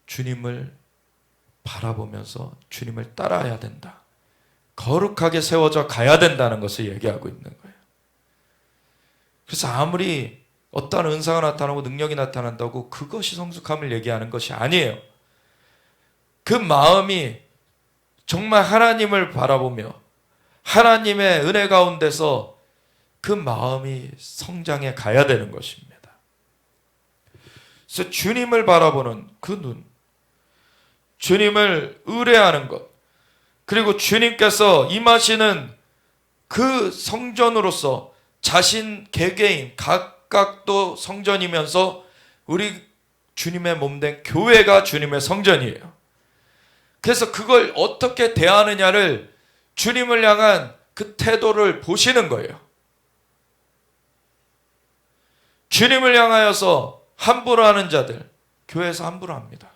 A: 주님을 바라보면서 주님을 따라야 된다. 거룩하게 세워져 가야 된다는 것을 얘기하고 있는 거예요. 그래서 아무리 어떠한 은사가 나타나고 능력이 나타난다고 그것이 성숙함을 얘기하는 것이 아니에요. 그 마음이 정말 하나님을 바라보며 하나님의 은혜 가운데서 그 마음이 성장해 가야 되는 것입니다. 그래서 주님을 바라보는 그 눈, 주님을 의뢰하는 것, 그리고 주님께서 임하시는 그 성전으로서 자신 개개인 각각도 성전이면서 우리 주님의 몸된 교회가 주님의 성전이에요. 그래서 그걸 어떻게 대하느냐를 주님을 향한 그 태도를 보시는 거예요. 주님을 향하여서 함부로 하는 자들, 교회에서 함부로 합니다.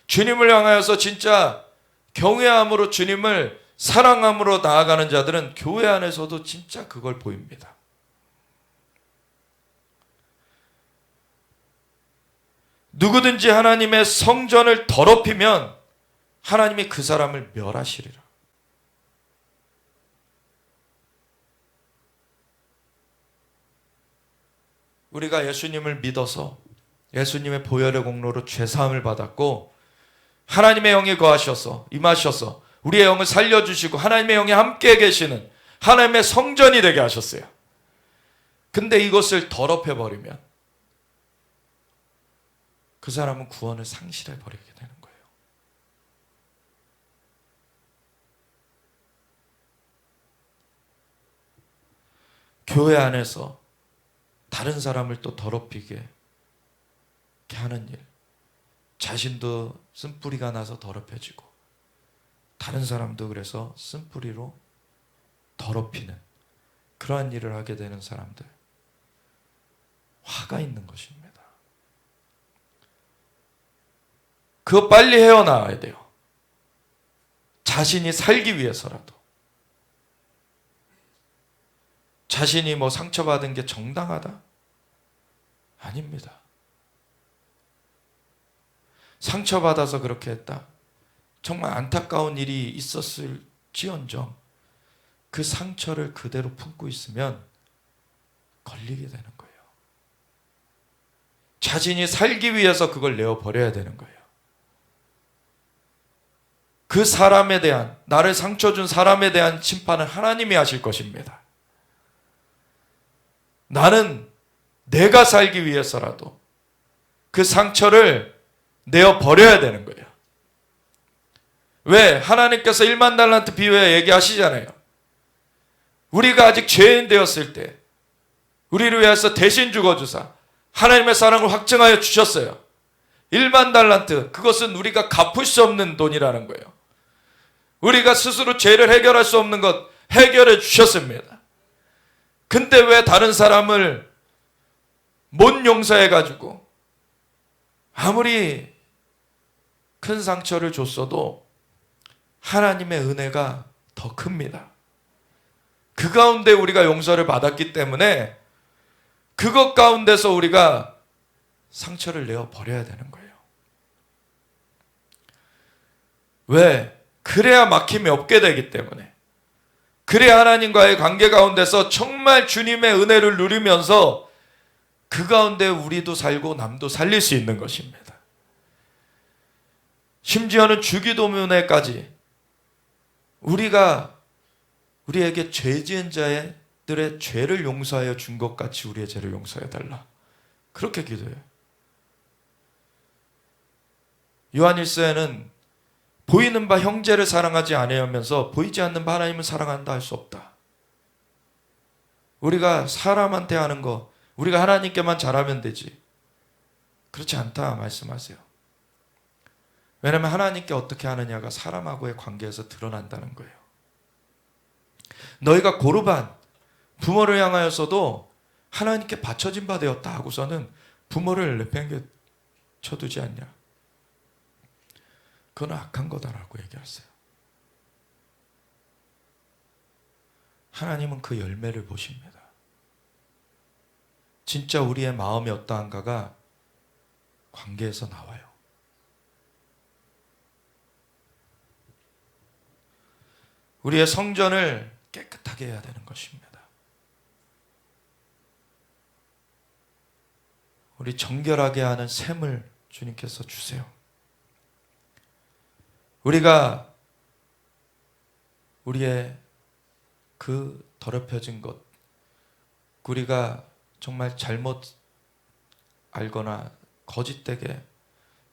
A: 주님을 향하여서 진짜 경외함으로 주님을 사랑함으로 나아가는 자들은 교회 안에서도 진짜 그걸 보입니다. 누구든지 하나님의 성전을 더럽히면 하나님이 그 사람을 멸하시리라. 우리가 예수님을 믿어서 예수님의 보혈의 공로로 죄사함을 받았고 하나님의 영이 거하셔서 임하셔서 우리의 영을 살려주시고 하나님의 영이 함께 계시는 하나님의 성전이 되게 하셨어요. 근데 이것을 더럽혀버리면 그 사람은 구원을 상실해버리게 되는 거예요. 교회 안에서 다른 사람을 또 더럽히게 하는 일, 자신도 쓴뿌리가 나서 더럽혀지고 다른 사람도 그래서 쓴뿌리로 더럽히는 그러한 일을 하게 되는 사람들, 화가 있는 것입니다. 그거 빨리 헤어나와야 돼요. 자신이 살기 위해서라도. 자신이 뭐 상처받은 게 정당하다? 아닙니다. 상처받아서 그렇게 했다. 정말 안타까운 일이 있었을지언정 그 상처를 그대로 품고 있으면 걸리게 되는 거예요. 자신이 살기 위해서 그걸 내어버려야 되는 거예요. 그 사람에 대한, 나를 상처 준 사람에 대한 심판은 하나님이 하실 것입니다. 나는 내가 살기 위해서라도 그 상처를 내어버려야 되는 거예요. 왜? 하나님께서 1만 달란트 비유에 얘기하시잖아요. 우리가 아직 죄인 되었을 때 우리를 위해서 대신 죽어주사 하나님의 사랑을 확증하여 주셨어요. 1만 달란트, 그것은 우리가 갚을 수 없는 돈이라는 거예요. 우리가 스스로 죄를 해결할 수 없는 것 해결해 주셨습니다. 근데 왜 다른 사람을 못 용서해가지고 아무리 큰 상처를 줬어도 하나님의 은혜가 더 큽니다. 그 가운데 우리가 용서를 받았기 때문에 그것 가운데서 우리가 상처를 내어 버려야 되는 거예요. 왜? 그래야 막힘이 없게 되기 때문에. 그래야 하나님과의 관계 가운데서 정말 주님의 은혜를 누리면서 그 가운데 우리도 살고 남도 살릴 수 있는 것입니다. 심지어는 주기도문에까지 우리가 우리에게 죄 지은 자들의 죄를 용서하여 준 것 같이 우리의 죄를 용서해 달라. 그렇게 기도해요. 요한일서에는 보이는 바 형제를 사랑하지 아니하면서 보이지 않는 바 하나님을 사랑한다 할 수 없다. 우리가 사람한테 하는 거 우리가 하나님께만 잘하면 되지. 그렇지 않다 말씀하세요. 왜냐하면 하나님께 어떻게 하느냐가 사람하고의 관계에서 드러난다는 거예요. 너희가 고르반 부모를 향하여서도 하나님께 바쳐진 바 되었다 하고서는 부모를 내팽개 쳐두지 않냐. 그건 악한 거다라고 얘기했어요. 하나님은 그 열매를 보십니다. 진짜 우리의 마음이 어떠한가가 관계에서 나와요. 우리의 성전을 깨끗하게 해야 되는 것입니다. 우리 정결하게 하는 샘을 주님께서 주세요. 우리가 우리의 그 더럽혀진 것, 우리가 정말 잘못 알거나 거짓되게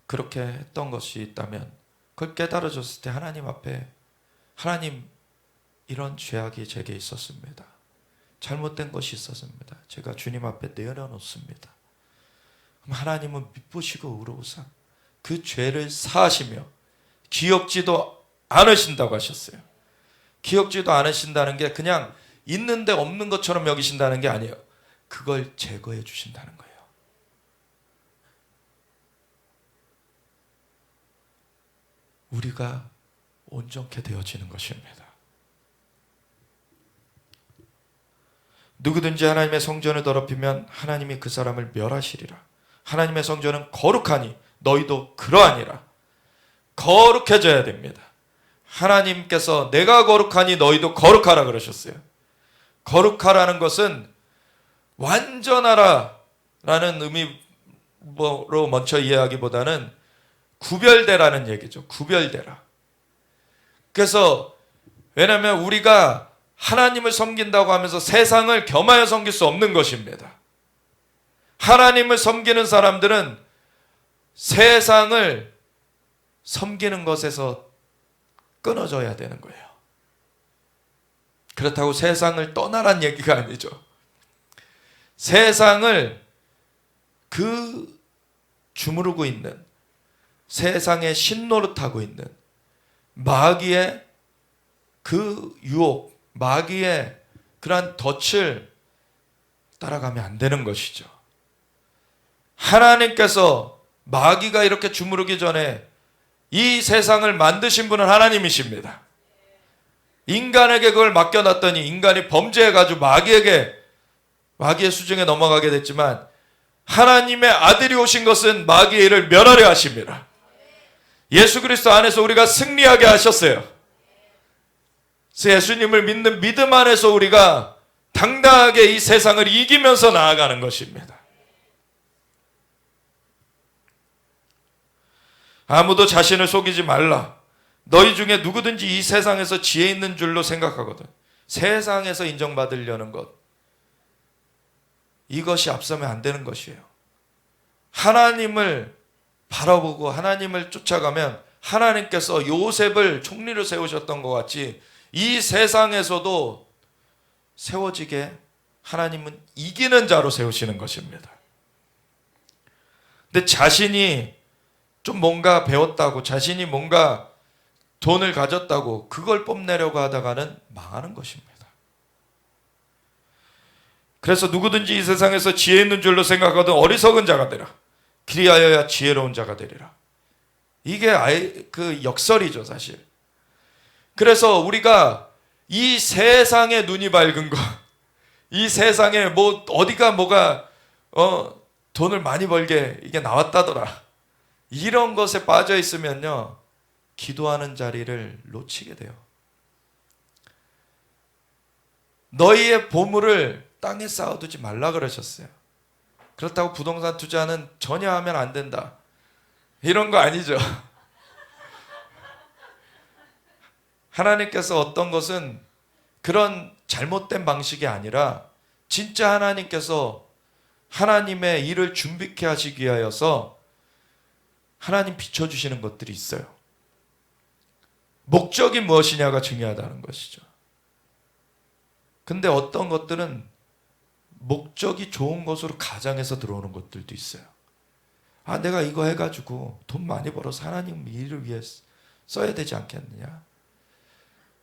A: 그렇게 했던 것이 있다면 그걸 깨달아졌을 때 하나님 앞에 하나님 이런 죄악이 제게 있었습니다. 잘못된 것이 있었습니다. 제가 주님 앞에 내려놓습니다. 그럼 하나님은 미쁘시고 의로우사 그 죄를 사하시며 기억지도 않으신다고 하셨어요. 기억지도 않으신다는 게 그냥 있는데 없는 것처럼 여기신다는 게 아니에요. 그걸 제거해 주신다는 거예요. 우리가 온전케 되어지는 것입니다. 누구든지 하나님의 성전을 더럽히면 하나님이 그 사람을 멸하시리라. 하나님의 성전은 거룩하니 너희도 그러하니라. 거룩해져야 됩니다. 하나님께서 내가 거룩하니 너희도 거룩하라 그러셨어요. 거룩하라는 것은 완전하라 라는 의미로 먼저 이해하기보다는 구별되라는 얘기죠. 구별되라. 그래서 왜냐하면 우리가 하나님을 섬긴다고 하면서 세상을 겸하여 섬길 수 없는 것입니다. 하나님을 섬기는 사람들은 세상을 섬기는 것에서 끊어져야 되는 거예요. 그렇다고 세상을 떠나란 얘기가 아니죠. 세상을 그 주무르고 있는 세상의 신노릇하고 있는 마귀의 그 유혹, 마귀의 그러한 덫을 따라가면 안 되는 것이죠. 하나님께서 마귀가 이렇게 주무르기 전에 이 세상을 만드신 분은 하나님이십니다. 인간에게 그걸 맡겨놨더니 인간이 범죄해가지고 마귀의 수중에 넘어가게 됐지만 하나님의 아들이 오신 것은 마귀의 일을 멸하려 하십니다. 예수 그리스도 안에서 우리가 승리하게 하셨어요. 그래서 예수님을 믿는 믿음 안에서 우리가 당당하게 이 세상을 이기면서 나아가는 것입니다. 아무도 자신을 속이지 말라. 너희 중에 누구든지 이 세상에서 지혜 있는 줄로 생각하거든. 세상에서 인정받으려는 것, 이것이 앞서면 안 되는 것이에요. 하나님을 바라보고 하나님을 쫓아가면 하나님께서 요셉을 총리로 세우셨던 것 같이 이 세상에서도 세워지게 하나님은 이기는 자로 세우시는 것입니다. 근데 자신이 좀 뭔가 배웠다고, 자신이 뭔가 돈을 가졌다고 그걸 뽐내려고 하다가는 망하는 것입니다. 그래서 누구든지 이 세상에서 지혜 있는 줄로 생각하거든 어리석은 자가 되라. 그리하여야 지혜로운 자가 되리라. 이게 그 역설이죠, 사실. 그래서 우리가 이 세상에 눈이 밝은 것, 이 세상에 어디가 뭐가 돈을 많이 벌게 이게 나왔다더라. 이런 것에 빠져 있으면요, 기도하는 자리를 놓치게 돼요. 너희의 보물을 땅에 쌓아두지 말라 그러셨어요. 그렇다고 부동산 투자는 전혀 하면 안 된다, 이런 거 아니죠. 하나님께서 어떤 것은 그런 잘못된 방식이 아니라 진짜 하나님께서 하나님의 일을 준비케 하시기 위하여서 하나님 비춰주시는 것들이 있어요. 목적이 무엇이냐가 중요하다는 것이죠. 근데 어떤 것들은 목적이 좋은 것으로 가장해서 들어오는 것들도 있어요. 내가 이거 해가지고 돈 많이 벌어서 하나님 일을 위해 써야 되지 않겠느냐.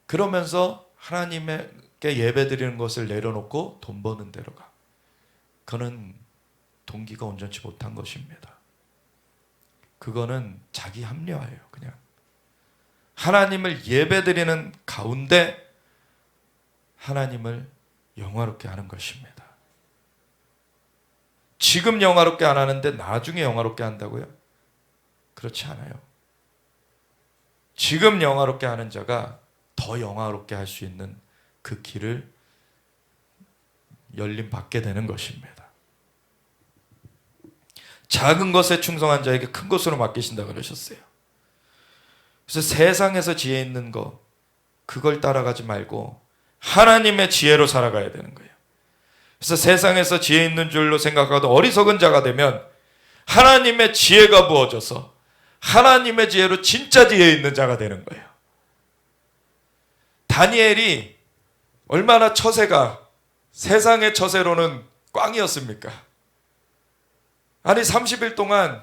A: 그러면서 하나님께 예배드리는 것을 내려놓고 돈 버는 데로 가. 그거는 동기가 온전치 못한 것입니다. 그거는 자기 합리화예요. 그냥 하나님을 예배드리는 가운데 하나님을 영화롭게 하는 것입니다. 지금 영화롭게 안 하는데 나중에 영화롭게 한다고요? 그렇지 않아요. 지금 영화롭게 하는 자가 더 영화롭게 할 수 있는 그 길을 열림 받게 되는 것입니다. 작은 것에 충성한 자에게 큰 것으로 맡기신다 그러셨어요. 그래서 세상에서 지혜 있는 거, 그걸 따라가지 말고 하나님의 지혜로 살아가야 되는 거예요. 그래서 세상에서 지혜 있는 줄로 생각하도 어리석은 자가 되면 하나님의 지혜가 부어져서 하나님의 지혜로 진짜 지혜 있는 자가 되는 거예요. 다니엘이 얼마나 처세가 세상의 처세로는 꽝이었습니까? 아니 30일 동안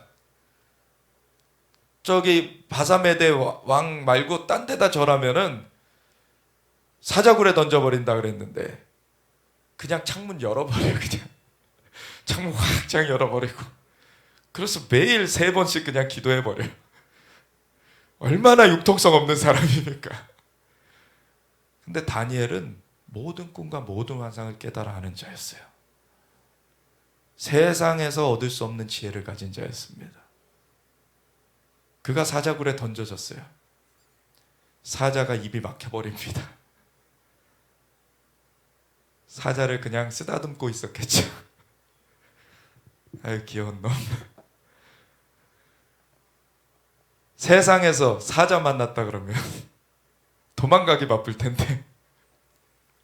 A: 저기 바사메대 왕 말고 딴 데다 절하면은 사자굴에 던져버린다 그랬는데 그냥 창문 열어버려요. 그냥 창문 확장 열어버리고, 그래서 매일 3번씩 그냥 기도해버려요. 얼마나 융통성 없는 사람입니까? 근데 다니엘은 모든 꿈과 모든 환상을 깨달아 아는 자였어요. 세상에서 얻을 수 없는 지혜를 가진 자였습니다. 그가 사자굴에 던져졌어요. 사자가 입이 막혀버립니다. 사자를 그냥 쓰다듬고 있었겠죠. 아유 귀여운 놈. 세상에서 사자 만났다 그러면 도망가기 바쁠 텐데,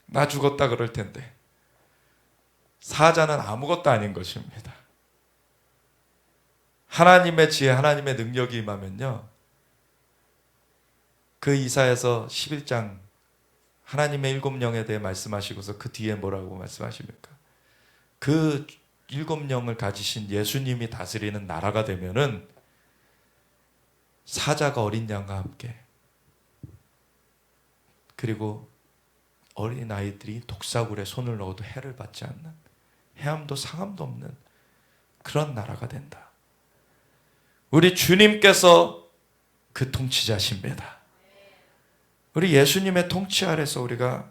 A: 나 죽었다 그럴 텐데, 사자는 아무것도 아닌 것입니다. 하나님의 지혜, 하나님의 능력이 임하면요, 그 이사야서 11장 하나님의 7영에 대해 말씀하시고서 그 뒤에 뭐라고 말씀하십니까? 그 7영을 가지신 예수님이 다스리는 나라가 되면은 사자가 어린 양과 함께, 그리고 어린 아이들이 독사굴에 손을 넣어도 해를 받지 않는, 해함도 상함도 없는 그런 나라가 된다. 우리 주님께서 그 통치자십니다. 우리 예수님의 통치 아래서 우리가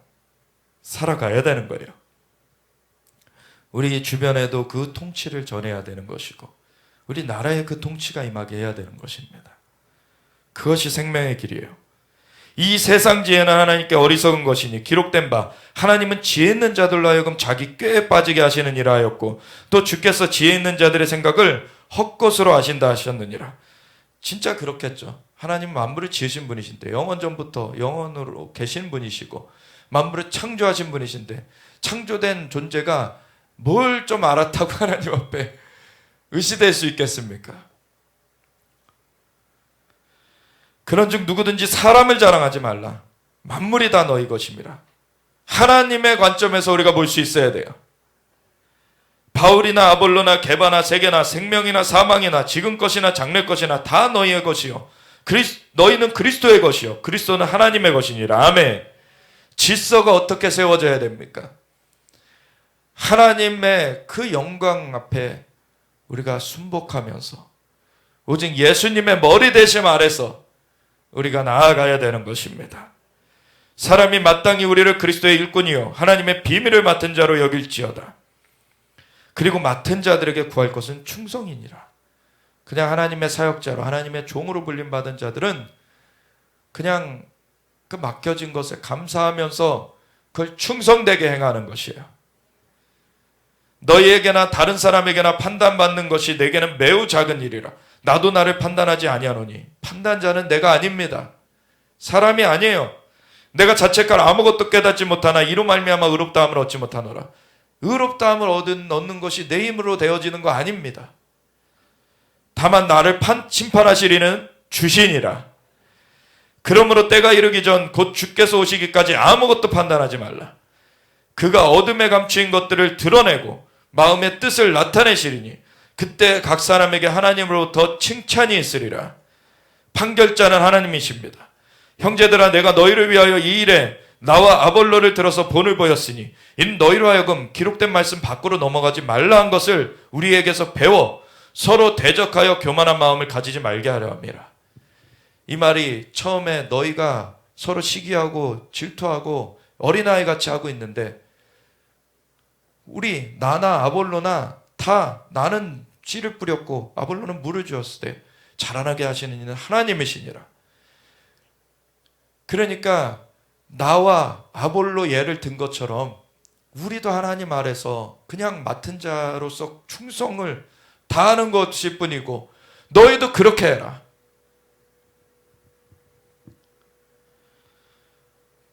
A: 살아가야 되는 거예요. 우리 주변에도 그 통치를 전해야 되는 것이고, 우리 나라에 그 통치가 임하게 해야 되는 것입니다. 그것이 생명의 길이에요. 이 세상 지혜는 하나님께 어리석은 것이니 기록된 바 하나님은 지혜 있는 자들로 하여금 자기 꾀에 빠지게 하시느니라 하였고, 또 주께서 지혜 있는 자들의 생각을 헛것으로 하신다 하셨느니라. 진짜 그렇겠죠. 하나님 만물을 지으신 분이신데, 영원전부터 영원으로 계신 분이시고 만물을 창조하신 분이신데, 창조된 존재가 뭘 좀 알았다고 하나님 앞에 의시될 수 있겠습니까? 그런즉 누구든지 사람을 자랑하지 말라. 만물이 다 너희 것임이라. 하나님의 관점에서 우리가 볼 수 있어야 돼요. 바울이나 아볼로나 게바나 세계나 생명이나 사망이나 지금 것이나 장래 것이나 다 너희의 것이요 너희는 그리스도의 것이요 그리스도는 하나님의 것이니라. 아멘. 질서가 어떻게 세워져야 됩니까? 하나님의 그 영광 앞에 우리가 순복하면서 오직 예수님의 머리 되심 아래서 우리가 나아가야 되는 것입니다. 사람이 마땅히 우리를 그리스도의 일꾼이요 하나님의 비밀을 맡은 자로 여길지어다. 그리고 맡은 자들에게 구할 것은 충성이니라. 그냥 하나님의 사역자로 하나님의 종으로 불림받은 자들은 그냥 그 맡겨진 것에 감사하면서 그걸 충성되게 행하는 것이에요. 너희에게나 다른 사람에게나 판단받는 것이 내게는 매우 작은 일이라. 나도 나를 판단하지 아니하노니 판단자는 내가 아닙니다. 사람이 아니에요. 내가 자책할 아무것도 깨닫지 못하나 이로 말미암아 의롭다함을 얻지 못하노라. 의롭다함을 얻는 것이 내 힘으로 되어지는 거 아닙니다. 다만 나를 심판하시리는 주시니라. 그러므로 때가 이르기 전 곧 주께서 오시기까지 아무것도 판단하지 말라. 그가 어둠에 감추인 것들을 드러내고 마음의 뜻을 나타내시리니 그때 각 사람에게 하나님으로부터 칭찬이 있으리라. 판결자는 하나님이십니다. 형제들아, 내가 너희를 위하여 이 일에 나와 아볼로를 들어서 본을 보였으니 이는 너희로 하여금 기록된 말씀 밖으로 넘어가지 말라 한 것을 우리에게서 배워 서로 대적하여 교만한 마음을 가지지 말게 하려 함이라. 이 말이 처음에 너희가 서로 시기하고 질투하고 어린아이같이 하고 있는데 나나 아볼로나 다 나는 씨를 뿌렸고 아볼로는 물을 주었을 때 자라나게 하시는 이는 하나님이시니라. 그러니까 나와 아볼로 예를 든 것처럼 우리도 하나님 아래서 그냥 맡은 자로서 충성을 다하는 것일 뿐이고 너희도 그렇게 해라.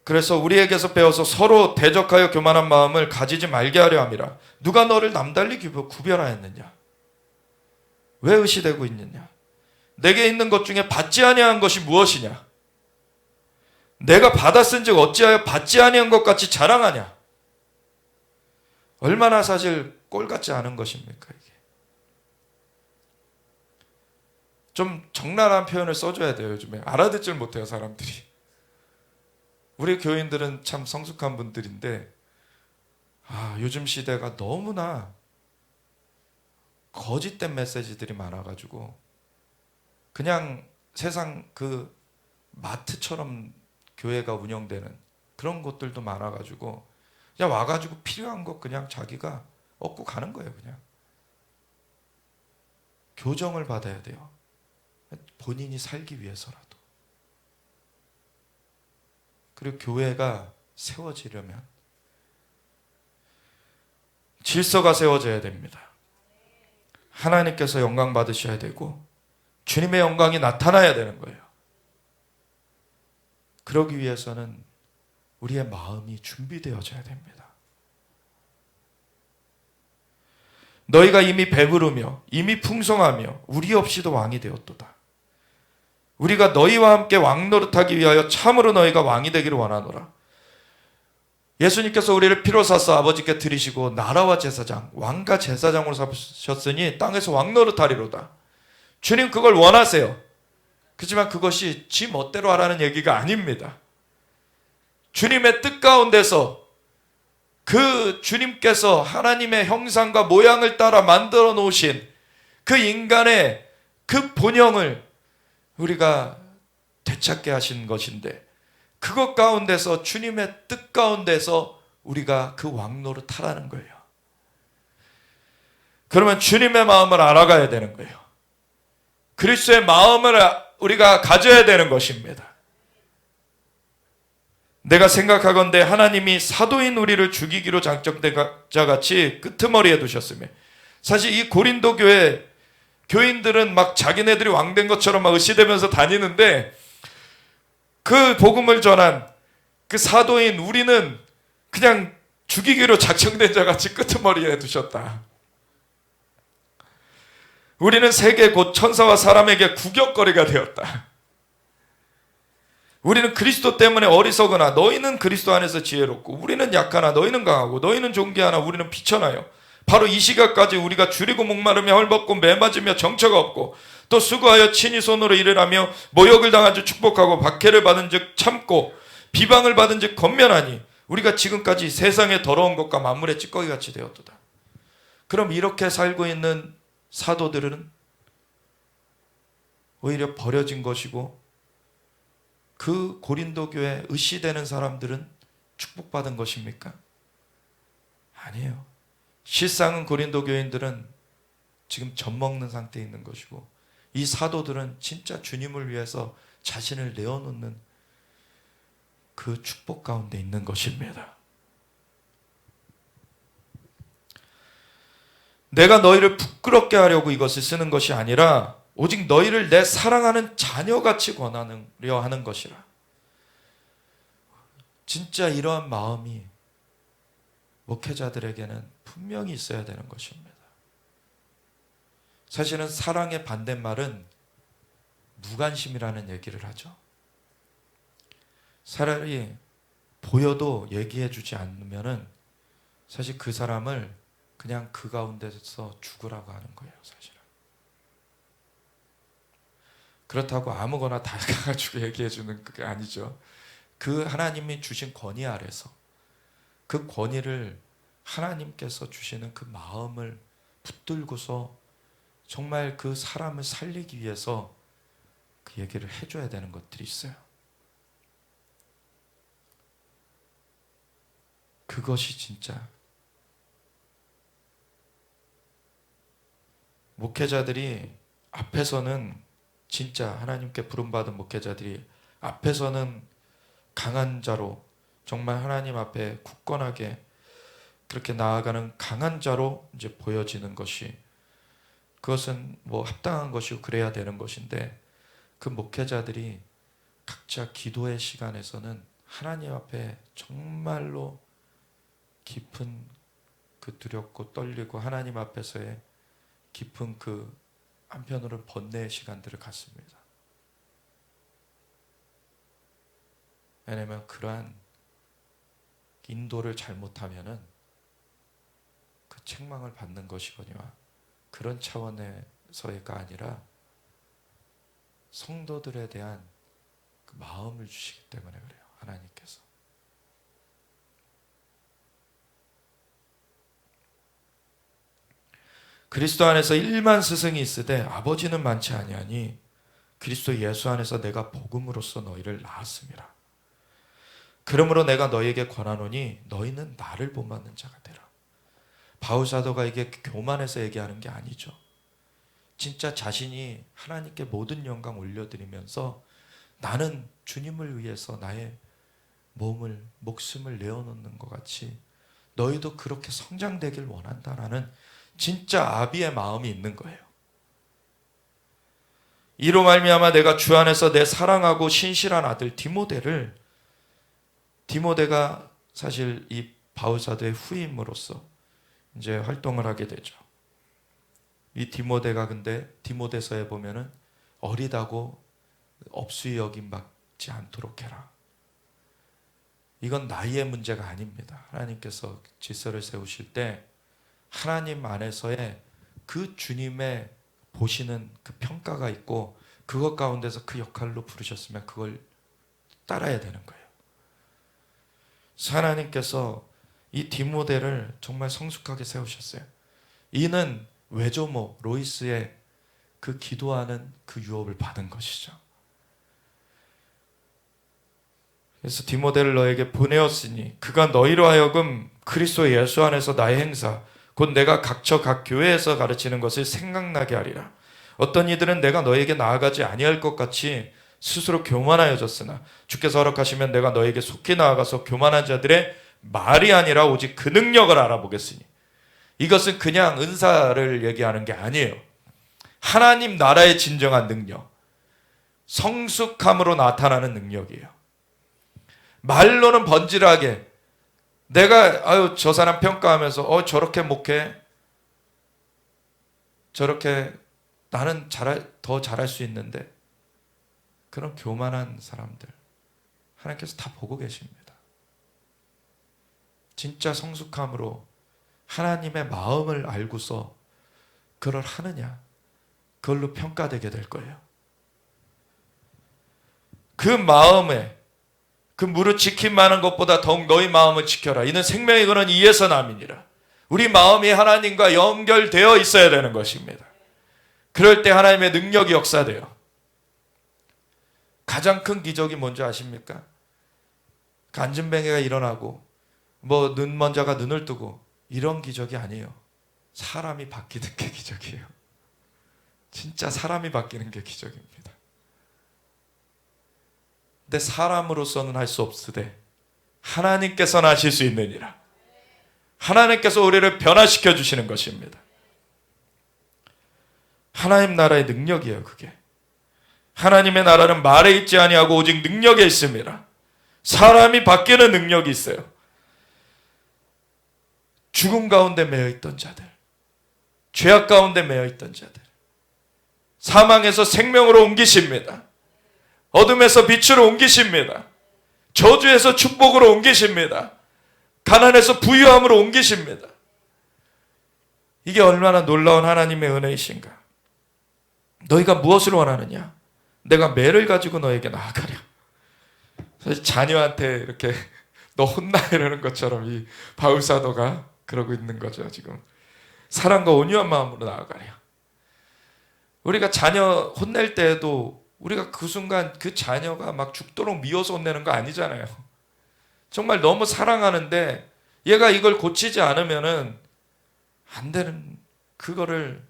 A: 그래서 우리에게서 배워서 서로 대적하여 교만한 마음을 가지지 말게 하려 함이라. 누가 너를 남달리 구별하였느냐? 왜 의시되고 있느냐? 내게 있는 것 중에 받지 아니한 것이 무엇이냐? 내가 받았은즉 어찌하여 받지 아니한 것 같이 자랑하냐? 얼마나 사실 꼴 같지 않은 것입니까 이게? 좀 적나라한 표현을 써줘야 돼요. 요즘에 알아듣질 못해요 사람들이. 우리 교인들은 참 성숙한 분들인데 요즘 시대가 너무나 거짓된 메시지들이 많아가지고 그냥 세상 그 마트처럼 교회가 운영되는 그런 곳들도 많아가지고 그냥 와가지고 필요한 것 그냥 자기가 얻고 가는 거예요. 그냥 교정을 받아야 돼요. 본인이 살기 위해서라도. 그리고 교회가 세워지려면 질서가 세워져야 됩니다. 하나님께서 영광 받으셔야 되고 주님의 영광이 나타나야 되는 거예요. 그러기 위해서는 우리의 마음이 준비되어져야 됩니다. 너희가 이미 배부르며 이미 풍성하며 우리 없이도 왕이 되었도다. 우리가 너희와 함께 왕노릇하기 위하여 참으로 너희가 왕이 되기를 원하노라. 예수님께서 우리를 피로 사서 아버지께 드리시고 나라와 제사장, 왕과 제사장으로 삼으셨으니 땅에서 왕노릇하리로다. 주님 그걸 원하세요. 그렇지만 그것이 지 멋대로 하라는 얘기가 아닙니다. 주님의 뜻 가운데서 그 주님께서 하나님의 형상과 모양을 따라 만들어 놓으신 그 인간의 그 본형을 우리가 되찾게 하신 것인데 그것 가운데서 주님의 뜻 가운데서 우리가 그 왕노릇 하라는 거예요. 그러면 주님의 마음을 알아가야 되는 거예요. 그리스도의 마음을 우리가 가져야 되는 것입니다. 내가 생각하건대 하나님이 사도인 우리를 죽이기로 작정된 자같이 끄트머리에 두셨으며 사실 이 고린도 교회 교인들은 막 자기네들이 왕된 것처럼 막 의시되면서 다니는데 그 복음을 전한 그 사도인 우리는 그냥 죽이기로 작정된 자같이 끄트머리에 두셨다. 우리는 세계 곧 천사와 사람에게 구격거리가 되었다. 우리는 그리스도 때문에 어리석으나 너희는 그리스도 안에서 지혜롭고 우리는 약하나 너희는 강하고 너희는 존귀하나 우리는 비천하여 바로 이 시각까지 우리가 줄이고 목마르며 헐벗고 매맞으며 정처가 없고 또 수고하여 친히 손으로 일을 하며 모욕을 당한 즉 축복하고 박해를 받은 즉 참고 비방을 받은 즉 건면하니 우리가 지금까지 세상의 더러운 것과 만물의 찌꺼기같이 되었도다. 그럼 이렇게 살고 있는 사도들은 오히려 버려진 것이고 그 고린도 교회에 의시되는 사람들은 축복받은 것입니까? 아니에요. 실상은 고린도 교인들은 지금 젖먹는 상태에 있는 것이고, 이 사도들은 진짜 주님을 위해서 자신을 내어놓는 그 축복 가운데 있는 것입니다. 내가 너희를 부끄럽게 하려고 이것을 쓰는 것이 아니라 오직 너희를 내 사랑하는 자녀같이 권하려 하는 것이라. 진짜 이러한 마음이 목회자들에게는 분명히 있어야 되는 것입니다. 사실은 사랑의 반대말은 무관심이라는 얘기를 하죠. 차라리 보여도 얘기해 주지 않으면은 사실 그 사람을 그냥 그 가운데서 죽으라고 하는 거예요, 사실은. 그렇다고 아무거나 다 가가지고 얘기해 주는 그게 아니죠. 그 하나님이 주신 권위 아래서 그 권위를 하나님께서 주시는 그 마음을 붙들고서 정말 그 사람을 살리기 위해서 그 얘기를 해줘야 되는 것들이 있어요. 그것이 진짜 목회자들이 앞에서는 진짜 하나님께 부름받은 목회자들이 앞에서는 강한 자로 정말 하나님 앞에 굳건하게 그렇게 나아가는 강한 자로 이제 보여지는 것이, 그것은 뭐 합당한 것이고 그래야 되는 것인데, 그 목회자들이 각자 기도의 시간에서는 하나님 앞에 정말로 깊은 그 두렵고 떨리고 하나님 앞에서의 깊은 그 한편으로는 번뇌의 시간들을 갖습니다. 왜냐하면 그러한 인도를 잘못하면은 그 책망을 받는 것이거니와 그런 차원에서가 아니라 성도들에 대한 그 마음을 주시기 때문에 그래요, 하나님께서. 그리스도 안에서 1만 스승이 있으되 아버지는 많지 아니하니 그리스도 예수 안에서 내가 복음으로써 너희를 낳았음이라. 그러므로 내가 너희에게 권하노니 너희는 나를 본받는 자가 되라. 바울 사도가 이게 교만해서 얘기하는 게 아니죠. 진짜 자신이 하나님께 모든 영광 올려드리면서 나는 주님을 위해서 나의 목숨을 내어놓는 것 같이 너희도 그렇게 성장되길 원한다라는 진짜 아비의 마음이 있는 거예요. 이로 말미암아 내가 주 안에서 내 사랑하고 신실한 아들 디모데가 사실 이 바울 사도의 후임으로서 이제 활동을 하게 되죠. 이 디모데가 근데 디모데서에 보면은 어리다고 업수히 여김받지 않도록 해라. 이건 나이의 문제가 아닙니다. 하나님께서 질서를 세우실 때 하나님 안에서의 그 주님의 보시는 그 평가가 있고 그것 가운데서 그 역할로 부르셨으면 그걸 따라야 되는 거예요. 하나님께서 이 디모데를 정말 성숙하게 세우셨어요. 이는 외조모 로이스의 그 기도하는 그 유업을 받은 것이죠. 그래서 디모데를 너에게 보내었으니 그가 너희로 하여금 그리스도 예수 안에서 나의 행사 곧 내가 각처 각 교회에서 가르치는 것을 생각나게 하리라. 어떤 이들은 내가 너에게 나아가지 아니할 것 같이 스스로 교만하여졌으나 주께서 허락하시면 내가 너에게 속히 나아가서 교만한 자들의 말이 아니라 오직 그 능력을 알아보겠으니. 이것은 그냥 은사를 얘기하는 게 아니에요. 하나님 나라의 진정한 능력, 성숙함으로 나타나는 능력이에요. 말로는 번질하게 내가 저 사람 평가하면서 저렇게 목회, 저렇게 나는 더 잘할 수 있는데, 그런 교만한 사람들 하나님께서 다 보고 계십니다. 진짜 성숙함으로 하나님의 마음을 알고서 그걸 하느냐, 그걸로 평가되게 될 거예요. 그 마음에 그 무릇 지킴만한 것보다 더욱 너희 마음을 지켜라. 이는 생명의 근원 이에서 남이니라. 우리 마음이 하나님과 연결되어 있어야 되는 것입니다. 그럴 때 하나님의 능력이 역사돼요. 가장 큰 기적이 뭔지 아십니까? 간증뱅이가 일어나고 눈먼 자가 눈을 뜨고 이런 기적이 아니에요. 사람이 바뀌는 게 기적이에요. 진짜 사람이 바뀌는 게 기적입니다. 근데 사람으로서는 할 수 없으되 하나님께서는 하실 수 있느니라. 하나님께서 우리를 변화시켜 주시는 것입니다. 하나님 나라의 능력이에요. 그게 하나님의 나라는 말에 있지 아니하고 오직 능력에 있습니다. 사람이 바뀌는 능력이 있어요. 죽음 가운데 매여 있던 자들, 죄악 가운데 매여 있던 자들, 사망에서 생명으로 옮기십니다. 어둠에서 빛으로 옮기십니다. 저주에서 축복으로 옮기십니다. 가난에서 부유함으로 옮기십니다. 이게 얼마나 놀라운 하나님의 은혜이신가. 너희가 무엇을 원하느냐? 내가 매를 가지고 너에게 나아가랴. 사실 자녀한테 이렇게 너 혼나 이러는 것처럼 이 바울사도가 그러고 있는 거죠. 지금 사랑과 온유한 마음으로 나아가랴. 우리가 자녀 혼낼 때에도 우리가 그 순간 그 자녀가 막 죽도록 미워서 혼내는 거 아니잖아요. 정말 너무 사랑하는데 얘가 이걸 고치지 않으면은 안 되는, 그거를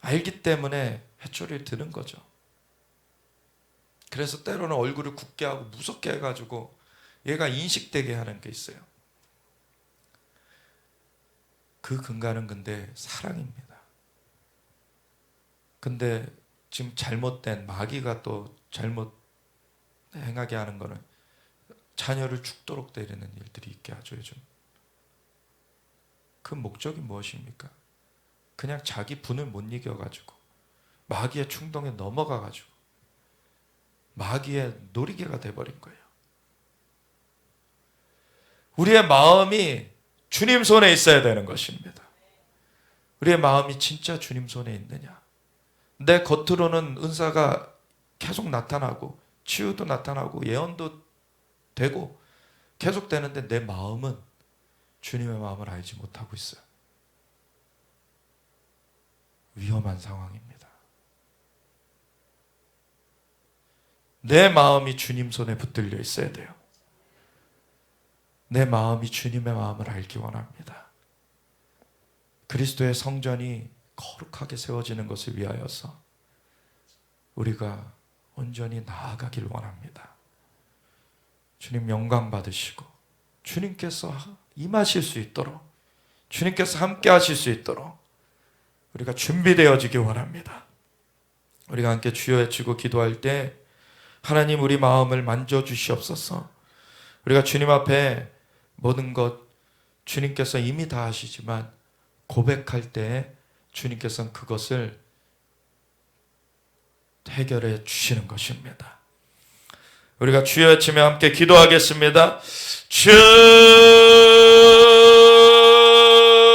A: 알기 때문에 회초리를 드는 거죠. 그래서 때로는 얼굴을 굳게 하고 무섭게 해가지고 얘가 인식되게 하는 게 있어요. 그 근간은 근데 사랑입니다. 근데 지금 잘못된 마귀가 또 잘못 행하게 하는 거는 자녀를 죽도록 때리는 일들이 있게 하죠. 요즘 그 목적이 무엇입니까? 그냥 자기 분을 못 이겨가지고 마귀의 충동에 넘어가가지고 마귀의 놀이개가 돼버린 거예요. 우리의 마음이 주님 손에 있어야 되는 것입니다. 우리의 마음이 진짜 주님 손에 있느냐? 내 겉으로는 은사가 계속 나타나고 치유도 나타나고 예언도 되고 계속 되는데 내 마음은 주님의 마음을 알지 못하고 있어요. 위험한 상황입니다. 내 마음이 주님 손에 붙들려 있어야 돼요. 내 마음이 주님의 마음을 알기 원합니다. 그리스도의 성전이 거룩하게 세워지는 것을 위하여서 우리가 온전히 나아가길 원합니다. 주님 영광 받으시고 주님께서 임하실 수 있도록, 주님께서 함께 하실 수 있도록 우리가 준비되어지기 원합니다. 우리가 함께 주여 외치고 기도할 때 하나님 우리 마음을 만져주시옵소서. 우리가 주님 앞에 모든 것 주님께서 이미 다 하시지만 고백할 때 주님께서는 그것을 해결해 주시는 것입니다. 우리가 주여 외치며 함께 기도하겠습니다. 주